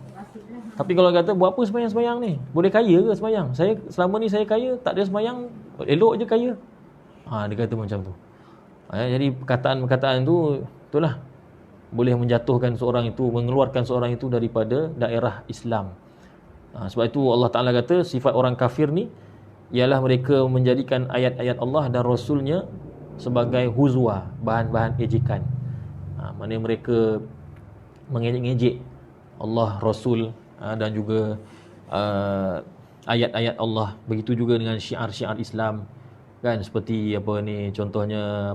Tapi kalau kata buat apa semayang-semayang ni, boleh kaya ke semayang? Saya selama ni saya kaya, tak ada semayang, elok je kaya. Dia kata macam tu. Jadi perkataan-perkataan tu, itulah boleh menjatuhkan seorang itu, mengeluarkan seorang itu daripada daerah Islam. Sebab itu Allah Ta'ala kata sifat orang kafir ni ialah mereka menjadikan ayat-ayat Allah dan Rasulnya sebagai huzwa, bahan-bahan ejekan. Maknanya mereka mengejek-ngejek Allah, Rasul, dan juga ayat-ayat Allah. Begitu juga dengan syiar-syiar Islam kan, seperti contohnya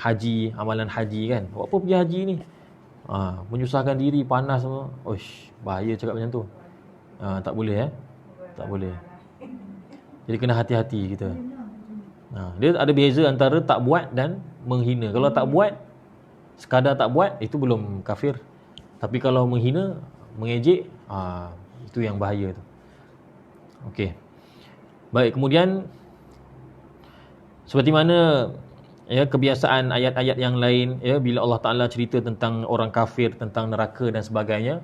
haji, amalan haji kan. Buat apa pergi haji ni? Menyusahkan diri, panas semua. Bahaya cakap macam tu. Tak boleh tak boleh. Jadi kena hati-hati kita. Dia ada beza antara tak buat dan menghina. Kalau tak buat, sekadar tak buat, itu belum kafir. Tapi kalau menghina, mengejek, itu yang bahaya tu. Okey. Baik, kemudian seperti mana kebiasaan ayat-ayat yang lain, bila Allah Ta'ala cerita tentang orang kafir, tentang neraka dan sebagainya,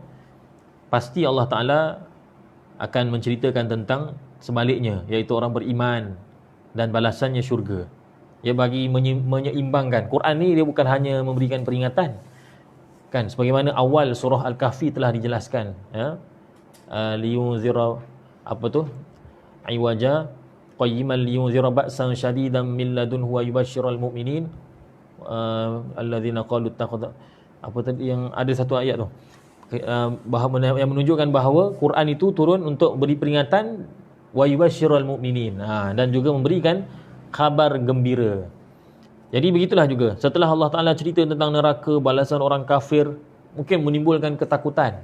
pasti Allah Ta'ala akan menceritakan tentang sebaliknya, iaitu orang beriman dan balasannya syurga. Bagi menyeimbangkan. Quran ni dia bukan hanya memberikan peringatan kan, sebagaimana awal surah Al-Kahfi telah dijelaskan, liyunzira iwaja qayyiman liyunzira ba'san syadidan min ladunhu wa yubashshiral mu'minin alladzina qalu ittakhadha, yang ada satu ayat tu yang menunjukkan bahawa Quran itu turun untuk beri peringatan, wa yubashshiral mu'minin, dan juga memberikan khabar gembira. Jadi begitulah juga, setelah Allah Ta'ala cerita tentang neraka, balasan orang kafir, mungkin menimbulkan ketakutan.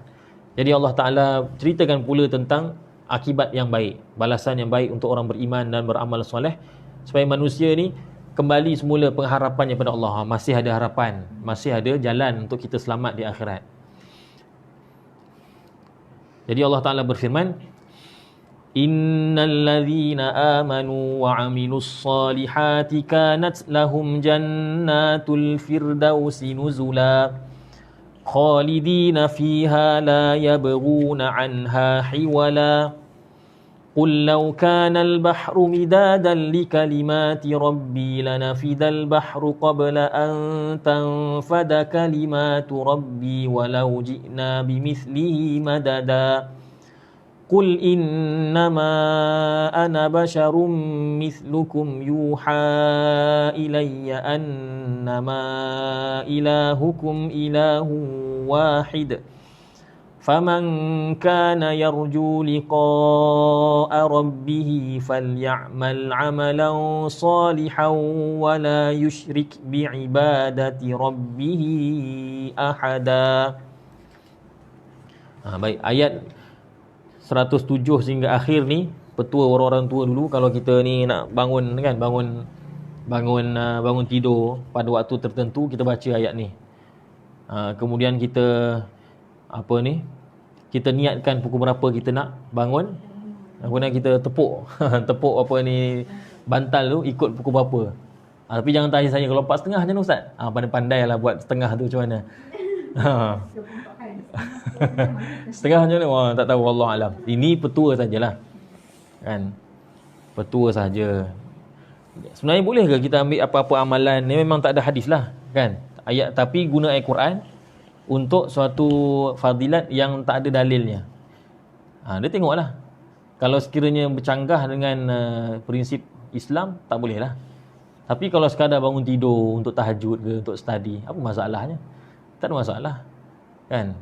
Jadi Allah Ta'ala ceritakan pula tentang akibat yang baik, balasan yang baik untuk orang beriman dan beramal soleh, supaya manusia ni kembali semula pengharapannya pada Allah. Masih ada harapan, masih ada jalan untuk kita selamat di akhirat. Jadi Allah Ta'ala berfirman, Innal ladhina amanu wa amilus salihati kanat lahum jannatul firdausi nuzula khalidina fiha la yabghuna anha hiwala Qul law kana al-bahru midadan li kalimati rabbi lanafidal bahru qabla an tanfada kalimatu rabbi walau ji'na bimithlihi madada Qul innama ana basyarum mithlukum yuha ilayya annama ilahukum ilahun wahid Faman kana yarju liqa'a rabbih falyamal 'amalan salihan wa la yusyrik bi'ibadati rabbih ahada. Baik, ayat 107 sehingga akhir ni petua orang-orang tua dulu kalau kita ni nak bangun kan, bangun tidur pada waktu tertentu, kita baca ayat ni. Kemudian kita kita niatkan pukul berapa kita nak bangun, kemudian kita tepuk tepuk bantal tu ikut pukul berapa. Tapi jangan tanya saya kalau 4.30 macam mana ustaz? Pandai-pandailah buat setengah tu macam mana. Setengah macam mana? Tak tahu, wallahu alam. Ini petua sajalah. Kan? Petua saja. Sebenarnya boleh ke kita ambil apa-apa amalan ni memang tak ada hadis lah, kan? Ayat, tapi guna ayat Quran untuk suatu fadilat yang tak ada dalilnya. Dia tengoklah. Kalau sekiranya bercanggah dengan prinsip Islam, tak boleh lah. Tapi kalau sekadar bangun tidur untuk tahajud ke, untuk study, apa masalahnya? Tak ada masalah. Kan?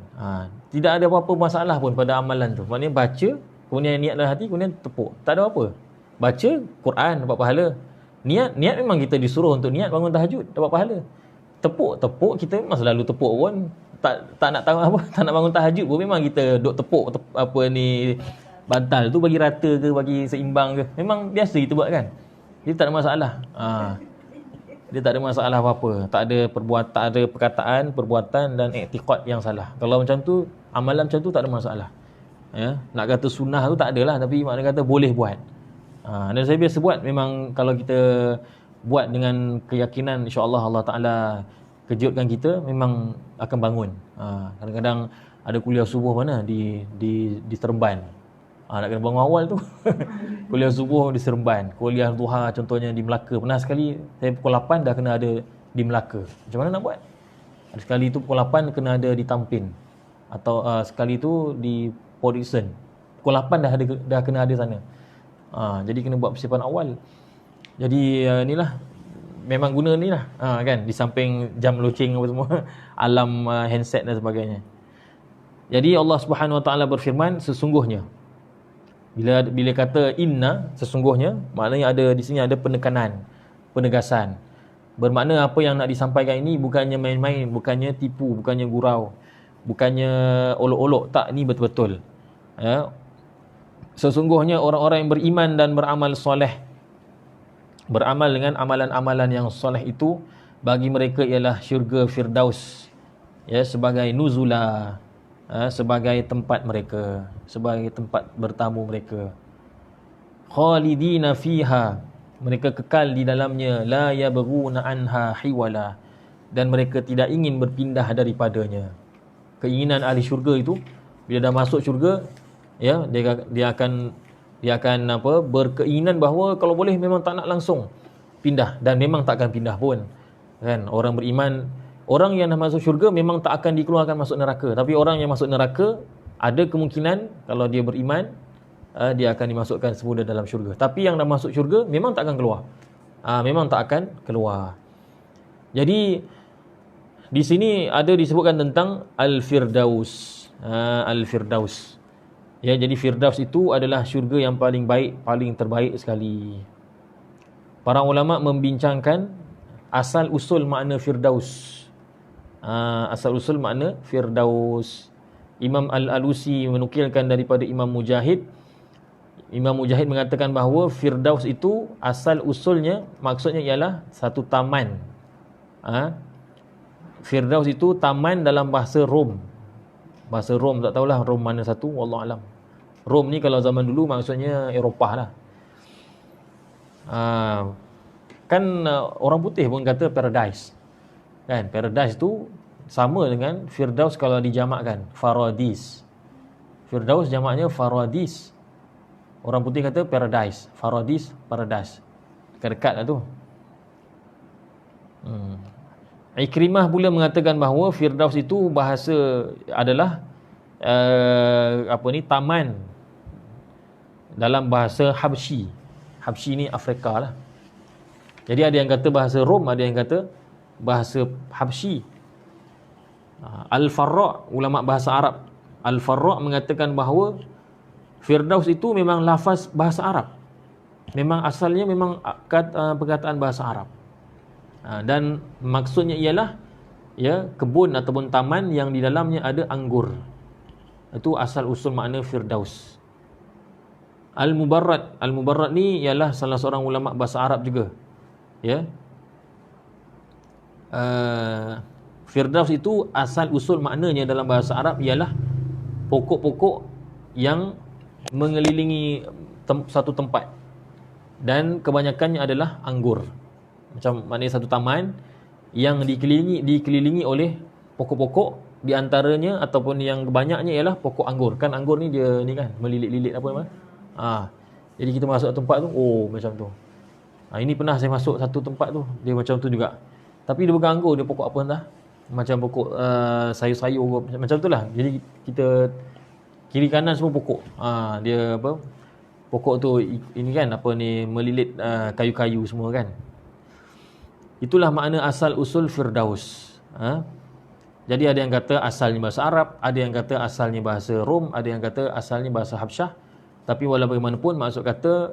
Tidak ada apa-apa masalah pun pada amalan tu. Maknanya baca, kemudian niat dalam hati, kemudian tepuk. Tak ada apa. Baca Quran dapat pahala. Niat memang kita disuruh untuk niat bangun tahajud, dapat pahala. Tepuk kita memang selalu tepuk pun. Tak nak tahu apa, tak nak bangun tahajud pun memang kita duk tepuk bantal tu bagi rata ke, bagi seimbang ke. Memang biasa kita buat kan. Jadi tak ada masalah. Dia tak ada masalah apa-apa. Tak ada perkataan, perbuatan dan i'tiqad yang salah. Kalau macam tu, amalan macam tu tak ada masalah. Ya, nak kata sunnah tu tak adalah, tapi makna kata boleh buat. Dan saya biasa buat, memang kalau kita buat dengan keyakinan, insya-Allah Allah Taala kejutkan kita, memang akan bangun. Kadang-kadang ada kuliah subuh mana di Seremban. Nak kena bangun awal tu. Kuliah subuh di Seremban, kuliah duha contohnya di Melaka. Pernah sekali saya pukul 8 dah kena ada di Melaka. Macam mana nak buat? Ada sekali tu pukul 8 kena ada di Tampin. Atau sekali tu di Port Dickson. Pukul 8 dah kena ada sana. Jadi kena buat persiapan awal. Jadi inilah memang guna ni lah, kan, di samping jam loceng apa semua, alam handset dan sebagainya. Jadi Allah Subhanahu Wa Taala berfirman, sesungguhnya, bila kata inna, sesungguhnya, maknanya ada di sini ada penekanan, penegasan. Bermakna apa yang nak disampaikan ini bukannya main-main, bukannya tipu, bukannya gurau, bukannya olok-olok, tak, ni betul-betul. Ya. Sesungguhnya orang-orang yang beriman dan beramal soleh, beramal dengan amalan-amalan yang soleh itu, bagi mereka ialah syurga Firdaus, ya, sebagai nuzula, sebagai tempat mereka, sebagai tempat bertamu mereka. Khalidina fiha, mereka kekal di dalamnya, la yabghuna anha hiwala, dan mereka tidak ingin berpindah daripadanya. Keinginan ahli syurga itu, bila dah masuk syurga, ya, dia akan berkeinginan bahawa kalau boleh memang tak nak langsung pindah, dan memang tak akan pindah pun, kan. Orang beriman, orang yang dah masuk syurga memang tak akan dikeluarkan masuk neraka. Tapi orang yang masuk neraka, ada kemungkinan kalau dia beriman, dia akan dimasukkan semula dalam syurga. Tapi yang dah masuk syurga memang tak akan keluar. Memang tak akan keluar. Jadi di sini ada disebutkan tentang Al-Firdaus. Al-Firdaus. Ya, jadi Firdaus itu adalah syurga yang paling baik, paling terbaik sekali. Para ulama membincangkan asal usul makna Firdaus. Asal usul makna Firdaus. Imam Al-Alusi menukilkan daripada Imam Mujahid. Imam Mujahid mengatakan bahawa Firdaus itu asal usulnya, maksudnya ialah satu taman. Firdaus itu taman dalam bahasa Rom. Bahasa Rom, tak tahulah Rom mana satu, wallahualam. Rom ni kalau zaman dulu maksudnya Eropah lah. Kan orang putih pun kata paradise. Kan, paradise tu sama dengan Firdaus kalau dijamakkan, Faradis. Firdaus jamaknya Faradis. Orang putih kata paradise, Faradis, paradise. Dekat-dekat lah tu. Ikrimah pula mengatakan bahawa Firdaus itu bahasa adalah taman dalam bahasa Habsyi. Habsyi ni Afrika lah. Jadi ada yang kata bahasa Rom, ada yang kata bahasa Habsyi. Al-Farra', ulama bahasa Arab, Al-Farra' mengatakan bahawa Firdaus itu memang lafaz bahasa Arab. Memang asalnya memang perkataan bahasa Arab. Dan maksudnya ialah kebun ataupun taman yang di dalamnya ada anggur. Itu asal usul makna Firdaus. Al-Mubarrad ni ialah salah seorang ulama bahasa Arab juga. Firdaus itu asal usul maknanya dalam bahasa Arab ialah pokok-pokok yang mengelilingi satu tempat, dan kebanyakannya adalah anggur. Macam maknanya satu taman yang dikelilingi oleh pokok-pokok, di antaranya ataupun yang banyaknya ialah pokok anggur. Kan anggur ni dia ni kan melilit-lilit apa nama. Jadi kita masuk tempat tu, macam tu. Ini pernah saya masuk satu tempat tu, dia macam tu juga. Tapi dia bukan anggur, dia pokok apa entah. Macam pokok sayur-sayur macam tu lah. Jadi kita kiri kanan semua pokok. Dia apa? Pokok tu ini kan melilit kayu-kayu semua kan. Itulah makna asal usul Firdaus. Jadi ada yang kata asalnya bahasa Arab, ada yang kata asalnya bahasa Rom, ada yang kata asalnya bahasa Habsyah. Tapi walau bagaimanapun maksud kata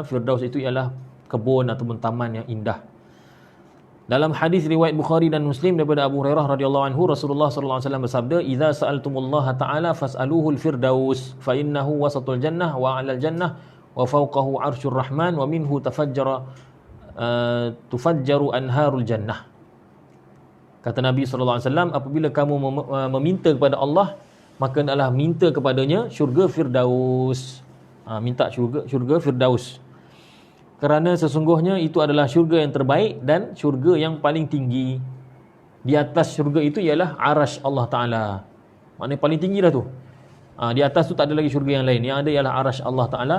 Firdaus itu ialah kebun ataupun taman yang indah. Dalam hadis riwayat Bukhari dan Muslim daripada Abu Hurairah radhiyallahu anhu, Rasulullah sallallahu alaihi wasallam bersabda, "Idza sa'altumullaha ta'ala fas'aluhul firdaus, fa innahu wasatul jannah wa 'alal jannah wa fawqahu 'arsyur rahman wa minhu tufajjaru anharul jannah." Kata Nabi sallallahu alaihi wasallam, apabila kamu meminta kepada Allah, maka hendaklah minta kepadanya syurga Firdaus. Minta syurga Firdaus. Kerana sesungguhnya itu adalah syurga yang terbaik dan syurga yang paling tinggi. Di atas syurga itu ialah arasy Allah Ta'ala. Maknanya paling tinggi dah tu. Di atas tu tak ada lagi syurga yang lain. Yang ada ialah arasy Allah Ta'ala.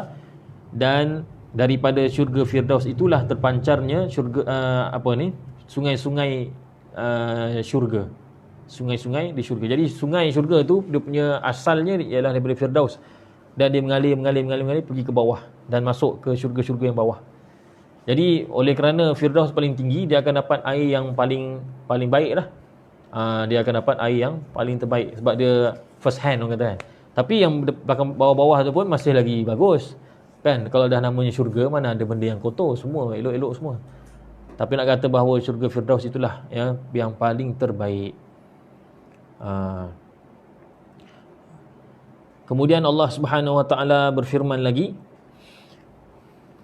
Dan daripada syurga Firdaus itulah terpancarnya syurga sungai-sungai syurga. Sungai-sungai di syurga. Jadi sungai syurga tu dia punya asalnya ialah daripada Firdaus. Dan dia mengalir pergi ke bawah dan masuk ke syurga-syurga yang bawah. Jadi oleh kerana Firdaus paling tinggi, dia akan dapat air yang paling baik lah. Dia akan dapat air yang paling terbaik sebab dia first hand orang kata kan. Tapi yang belakang bawah-bawah tu pun masih lagi bagus. Kan kalau dah namanya syurga, mana ada benda yang kotor, semua elok-elok semua. Tapi nak kata bahawa syurga Firdaus itulah yang paling terbaik. Kemudian Allah Subhanahu wa taala berfirman lagi,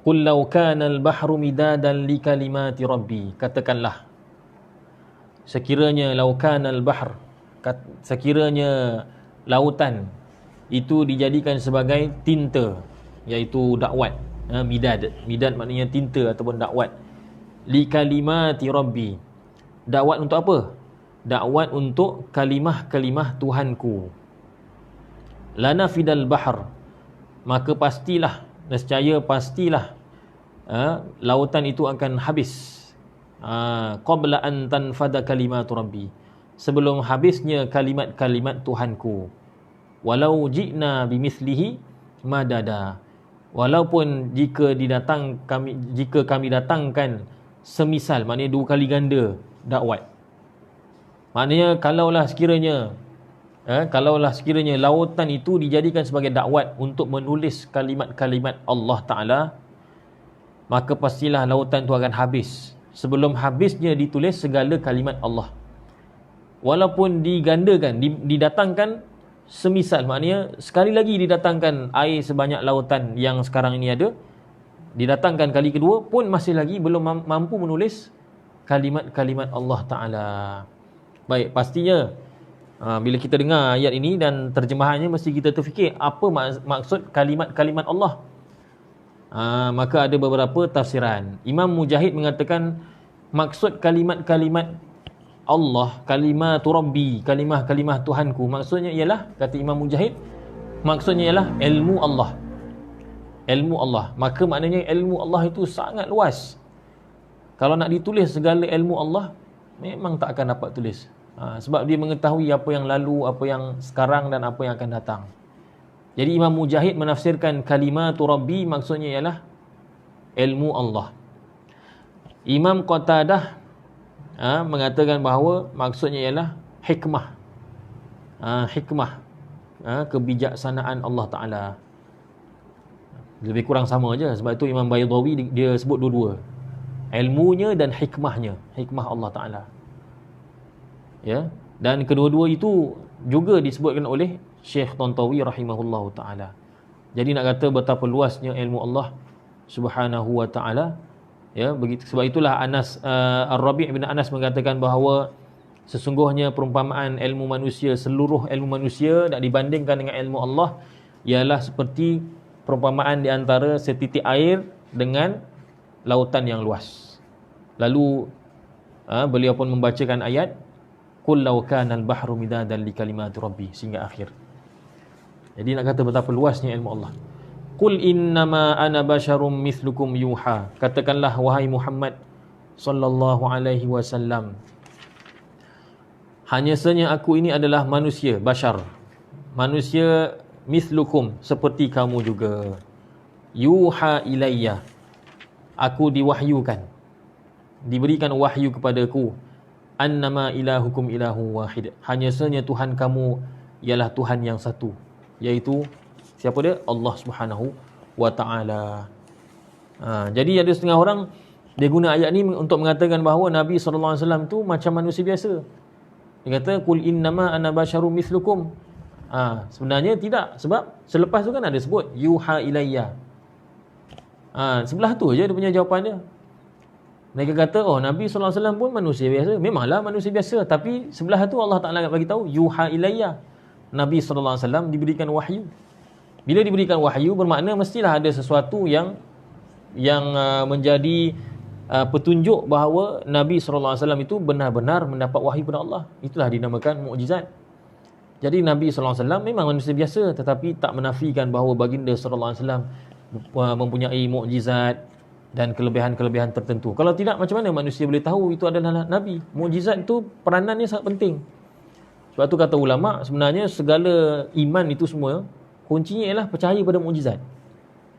"Qul law kana al-bahru midadan li kalimati rabbi." Katakanlah, sekiranya law kana al-bahr, sekiranya lautan itu dijadikan sebagai tinta, iaitu dakwat. Midad maknanya tinta ataupun dakwat. Li kalimati rabbi. Dakwat untuk apa? Dakwat untuk kalimah-kalimah Tuhanku. Lana fidal bahr, maka nescaya pastilah lautan itu akan habis. Qabla an tanfada kalimatu rabbi, sebelum habisnya kalimat-kalimat Tuhanku. Walau ji'na bimithlihi madada, walaupun jika kami datangkan semisal, maknanya dua kali ganda dakwat. Maknanya kalaulah sekiranya lautan itu dijadikan sebagai dakwat untuk menulis kalimat-kalimat Allah Ta'ala, maka pastilah lautan itu akan habis sebelum habisnya ditulis segala kalimat Allah. Walaupun digandakan, didatangkan semisal, maknanya sekali lagi didatangkan air sebanyak lautan yang sekarang ini ada, didatangkan kali kedua pun masih lagi belum mampu menulis kalimat-kalimat Allah Ta'ala. Baik, pastinya bila kita dengar ayat ini dan terjemahannya, mesti kita terfikir apa maksud kalimat-kalimat Allah. Maka ada beberapa tafsiran. Imam Mujahid mengatakan maksud kalimat-kalimat Allah, kalimatu Rabbi, kalimah-kalimah Tuhanku, maksudnya ialah, kata Imam Mujahid, maksudnya ialah ilmu Allah. Ilmu Allah. Maka maknanya ilmu Allah itu sangat luas. Kalau nak ditulis segala ilmu Allah, memang tak akan dapat tulis. Sebab dia mengetahui apa yang lalu, apa yang sekarang dan apa yang akan datang. Jadi Imam Mujahid menafsirkan kalimatu Rabbi maksudnya ialah ilmu Allah. Imam Qatadah mengatakan bahawa maksudnya ialah hikmah. Hikmah, kebijaksanaan Allah Ta'ala. Lebih kurang sama je. Sebab itu Imam Baydawi dia sebut dua-dua, ilmunya dan hikmahnya, hikmah Allah Ta'ala. Ya, dan kedua-dua itu juga disebutkan oleh Syekh Tantawi rahimahullahu ta'ala. Jadi nak kata betapa luasnya ilmu Allah Subhanahu wa ta'ala, ya, begitu. Sebab itulah Anas Ar-Rabi' bin Anas mengatakan bahawa sesungguhnya perumpamaan ilmu manusia, seluruh ilmu manusia nak dibandingkan dengan ilmu Allah, ialah seperti perumpamaan di antara setitik air dengan lautan yang luas. Lalu beliau pun membacakan ayat qul law kana al-bahru midadan li kalimati rabbi sehingga akhir. Jadi nak kata betapa luasnya ilmu Allah. Qul innama ana basyarum mithlukum yuha. Katakanlah wahai Muhammad sallallahu alaihi wasallam, hanya saja aku ini adalah manusia, bashar. Manusia mithlukum, seperti kamu juga. Yuha ilayya, aku diwahyukan, diberikan wahyu kepadaku. Annama ilahukum ilahu wahid, hanya saja Tuhan kamu ialah Tuhan yang satu, iaitu siapa dia? Allah Subhanahu wa ta'ala. Jadi ada setengah orang dia guna ayat ni untuk mengatakan bahawa Nabi SAW tu macam manusia biasa. Dia kata qul innama ana basyarum mithlukum. Sebenarnya tidak, sebab selepas tu kan ada sebut yuha ilayya. Sebelah tu je dia punya jawapan dia. Mereka kata, oh Nabi SAW pun manusia biasa. Memanglah manusia biasa, tapi sebelah tu Allah Ta'ala bagi tahu yuha ilayya. Nabi SAW diberikan wahyu. Bila diberikan wahyu, bermakna mestilah ada sesuatu yang menjadi petunjuk bahawa Nabi SAW itu benar-benar mendapat wahyu daripada Allah. Itulah dinamakan mukjizat. Jadi Nabi SAW memang manusia biasa, tetapi tak menafikan bahawa baginda SAW mempunyai mukjizat dan kelebihan-kelebihan tertentu. Kalau tidak, macam mana manusia boleh tahu itu adalah Nabi? Mukjizat itu peranannya sangat penting. Sebab tu kata ulama, sebenarnya segala iman itu semua kuncinya ialah percaya pada mukjizat.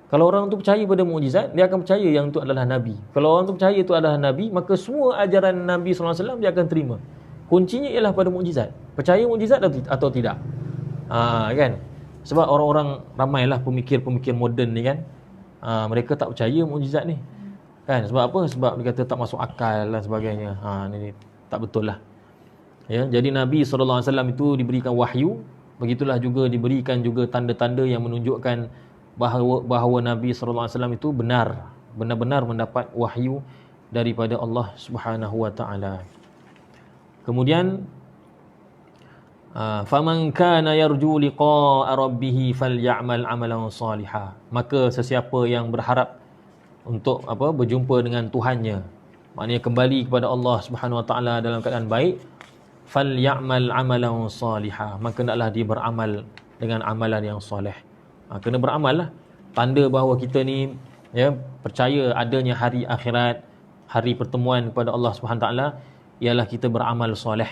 Kalau orang tu percaya pada mukjizat, dia akan percaya yang itu adalah Nabi. Kalau orang tu percaya itu adalah Nabi, maka semua ajaran Nabi SAW dia akan terima. Kuncinya ialah pada mukjizat. Percaya mukjizat atau tidak. Kan? Sebab orang-orang ramailah pemikir-pemikir moden ni kan, mereka tak percaya mukjizat ni. Kan? Sebab apa? Sebab dia kata tak masuk akal dan sebagainya. Ni tak betul lah. Ya, jadi Nabi SAW itu diberikan wahyu. Begitulah juga diberikan juga tanda-tanda yang menunjukkan bahawa Nabi SAW itu benar-benar mendapat wahyu daripada Allah Subhanahu wa ta'ala. Kemudian faman kana yarju liqa'a rabbih falyamal 'amalan salihan. Maka sesiapa yang berharap untuk berjumpa dengan Tuhannya, maknanya kembali kepada Allah Subhanahu wa ta'ala dalam keadaan baik, falyamal 'amalan salihan, maka hendaklah dia beramal dengan amalan yang soleh. Kena beramal lah. Tanda bahawa kita ni percaya adanya hari akhirat, hari pertemuan kepada Allah Subhanahu wa ta'ala, ialah kita beramal soleh.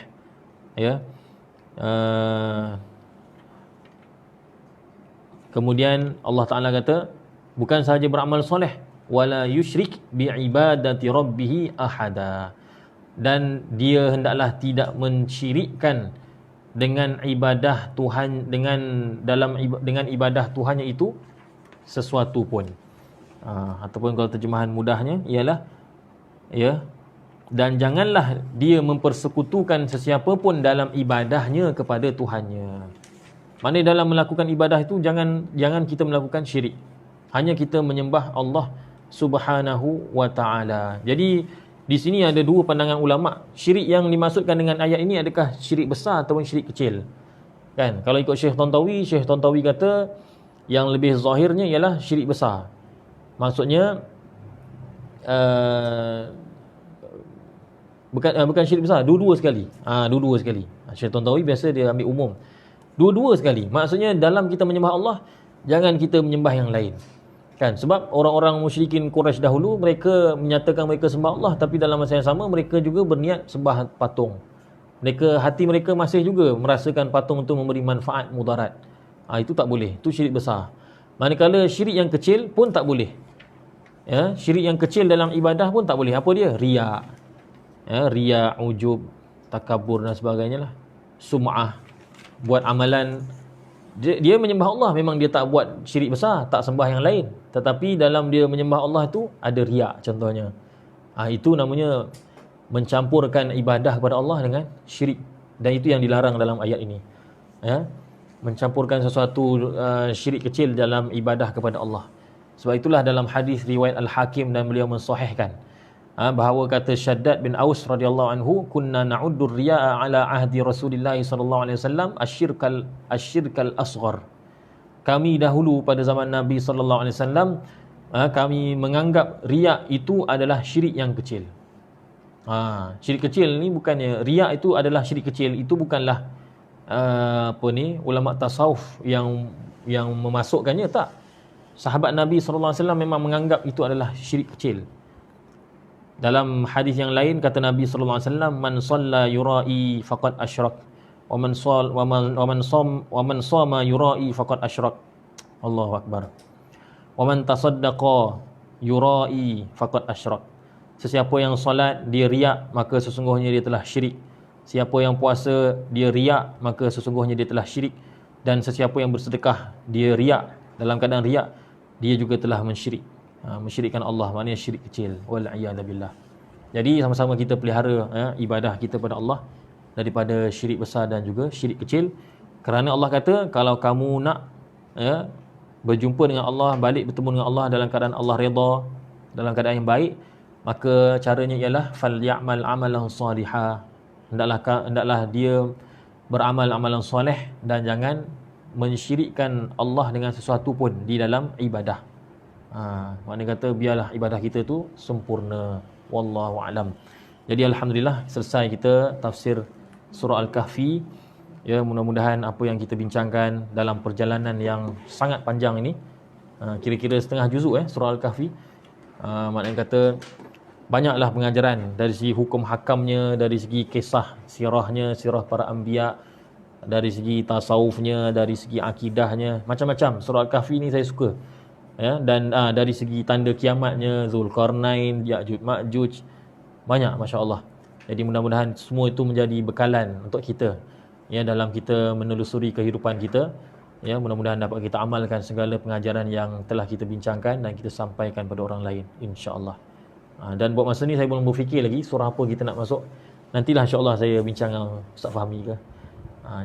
Kemudian Allah Ta'ala kata, bukan sahaja beramal soleh, wala yusyrik bi'ibadati rabbih ahada, dan dia hendaklah tidak mensyirikkan dengan ibadah Tuhan, dengan ibadah Tuhannya itu sesuatu pun. Ataupun kalau terjemahan mudahnya ialah dan janganlah dia mempersekutukan sesiapa pun dalam ibadahnya kepada Tuhannya. Maknanya dalam melakukan ibadah itu jangan kita melakukan syirik. Hanya kita menyembah Allah Subhanahu wa taala. Jadi di sini ada dua pandangan ulama. Syirik yang dimaksudkan dengan ayat ini adakah syirik besar ataupun syirik kecil? Kan? Kalau ikut Syekh Tantawi kata yang lebih zahirnya ialah syirik besar. Maksudnya bukan syirik besar, dua-dua sekali. Dua-dua sekali. Syekh Tantawi biasa dia ambil umum. Dua-dua sekali. Maksudnya dalam kita menyembah Allah, jangan kita menyembah yang lain. Kan? Sebab orang-orang musyrikin Quraisy dahulu, mereka menyatakan mereka sembah Allah, tapi dalam masa yang sama mereka juga berniat sembah patung. Hati mereka masih juga merasakan patung itu memberi manfaat mudarat. Itu tak boleh. Itu syirik besar. Manakala syirik yang kecil pun tak boleh. Ya, syirik yang kecil dalam ibadah pun tak boleh. Apa dia? Riya. Ya, riya, ujub, takabur dan sebagainya lah. Sum'ah. Buat amalan, dia menyembah Allah, memang dia tak buat syirik besar, tak sembah yang lain, tetapi dalam dia menyembah Allah tu ada riak contohnya. Itu namanya mencampurkan ibadah kepada Allah dengan syirik, dan itu yang dilarang dalam ayat ini. Ya, mencampurkan sesuatu syirik kecil dalam ibadah kepada Allah. Sebab itulah dalam hadis riwayat Al-Hakim dan beliau mensahihkan bahawa kata Syaddad bin Aus radhiyallahu anhu, kunna na'uddur riya'a ala ahdi Rasulillah sallallahu alaihi wasallam asyirkal asghar. Kami dahulu pada zaman Nabi sallallahu alaihi wasallam kami menganggap riya itu adalah syirik yang kecil. Syirik kecil ni bukannya riya itu adalah syirik kecil, itu bukanlah ulama tasawuf yang memasukkannya, tak. Sahabat Nabi sallallahu alaihi wasallam memang menganggap itu adalah syirik kecil. Dalam hadis yang lain kata Nabi sallallahu alaihi wasallam, man shalla yura'i faqad asyrak wa man shama yura'i faqad asyrak. Allahu akbar. Wa man tasaddaqa yura'i faqad asyrak. Sesiapa yang solat dia riak, maka sesungguhnya dia telah syirik. Siapa yang puasa dia riak, maka sesungguhnya dia telah syirik. Dan sesiapa yang bersedekah dia riak, dalam keadaan riak, dia juga telah mensyirik. Mensyirikkan Allah, maknanya syirik kecil. Wal'iyadzubillah. Jadi sama-sama kita pelihara ibadah kita pada Allah daripada syirik besar dan juga syirik kecil. Kerana Allah kata, kalau kamu nak berjumpa dengan Allah, balik bertemu dengan Allah dalam keadaan Allah redha, dalam keadaan yang baik, maka caranya ialah falyamal amalan salihah. Hendaklah dia beramal amalan soleh dan jangan mensyirikkan Allah dengan sesuatu pun di dalam ibadah. Maknanya kata biarlah ibadah kita tu sempurna. Wallahu alam. Jadi alhamdulillah selesai kita tafsir surah Al-Kahfi. Ya, mudah-mudahan apa yang kita bincangkan dalam perjalanan yang sangat panjang ini, kira-kira setengah juzuk surah Al-Kahfi, maknanya kata banyaklah pengajaran dari segi hukum hakamnya, dari segi kisah sirahnya, sirah para anbiya, dari segi tasawufnya, dari segi akidahnya, macam-macam. Surah Al-Kahfi ni saya suka. Ya, dan dari segi tanda kiamatnya, Zulkarnain, Ya'juj Ma'juj, banyak, masya-Allah. Jadi mudah-mudahan semua itu menjadi bekalan untuk kita, ya, dalam kita menelusuri kehidupan kita. Ya, mudah-mudahan dapat kita amalkan segala pengajaran yang telah kita bincangkan dan kita sampaikan pada orang lain, insya-Allah. Dan buat masa ni saya belum berfikir lagi surah apa kita nak masuk. Nantilah insya-Allah saya bincang dengan Ustaz Fahmi ke.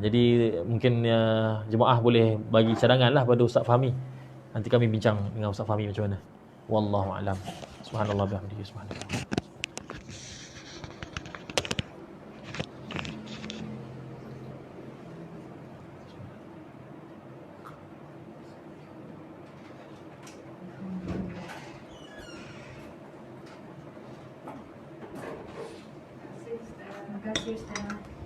Jadi mungkin jemaah boleh bagi cadanganlah pada Ustaz Fahmi. Nanti kami bincang dengan Ustaz Fahmi macam mana. Wallahu a'lam. Subhanallah bihamdihi subhanallah. Terima kasih Ustaz.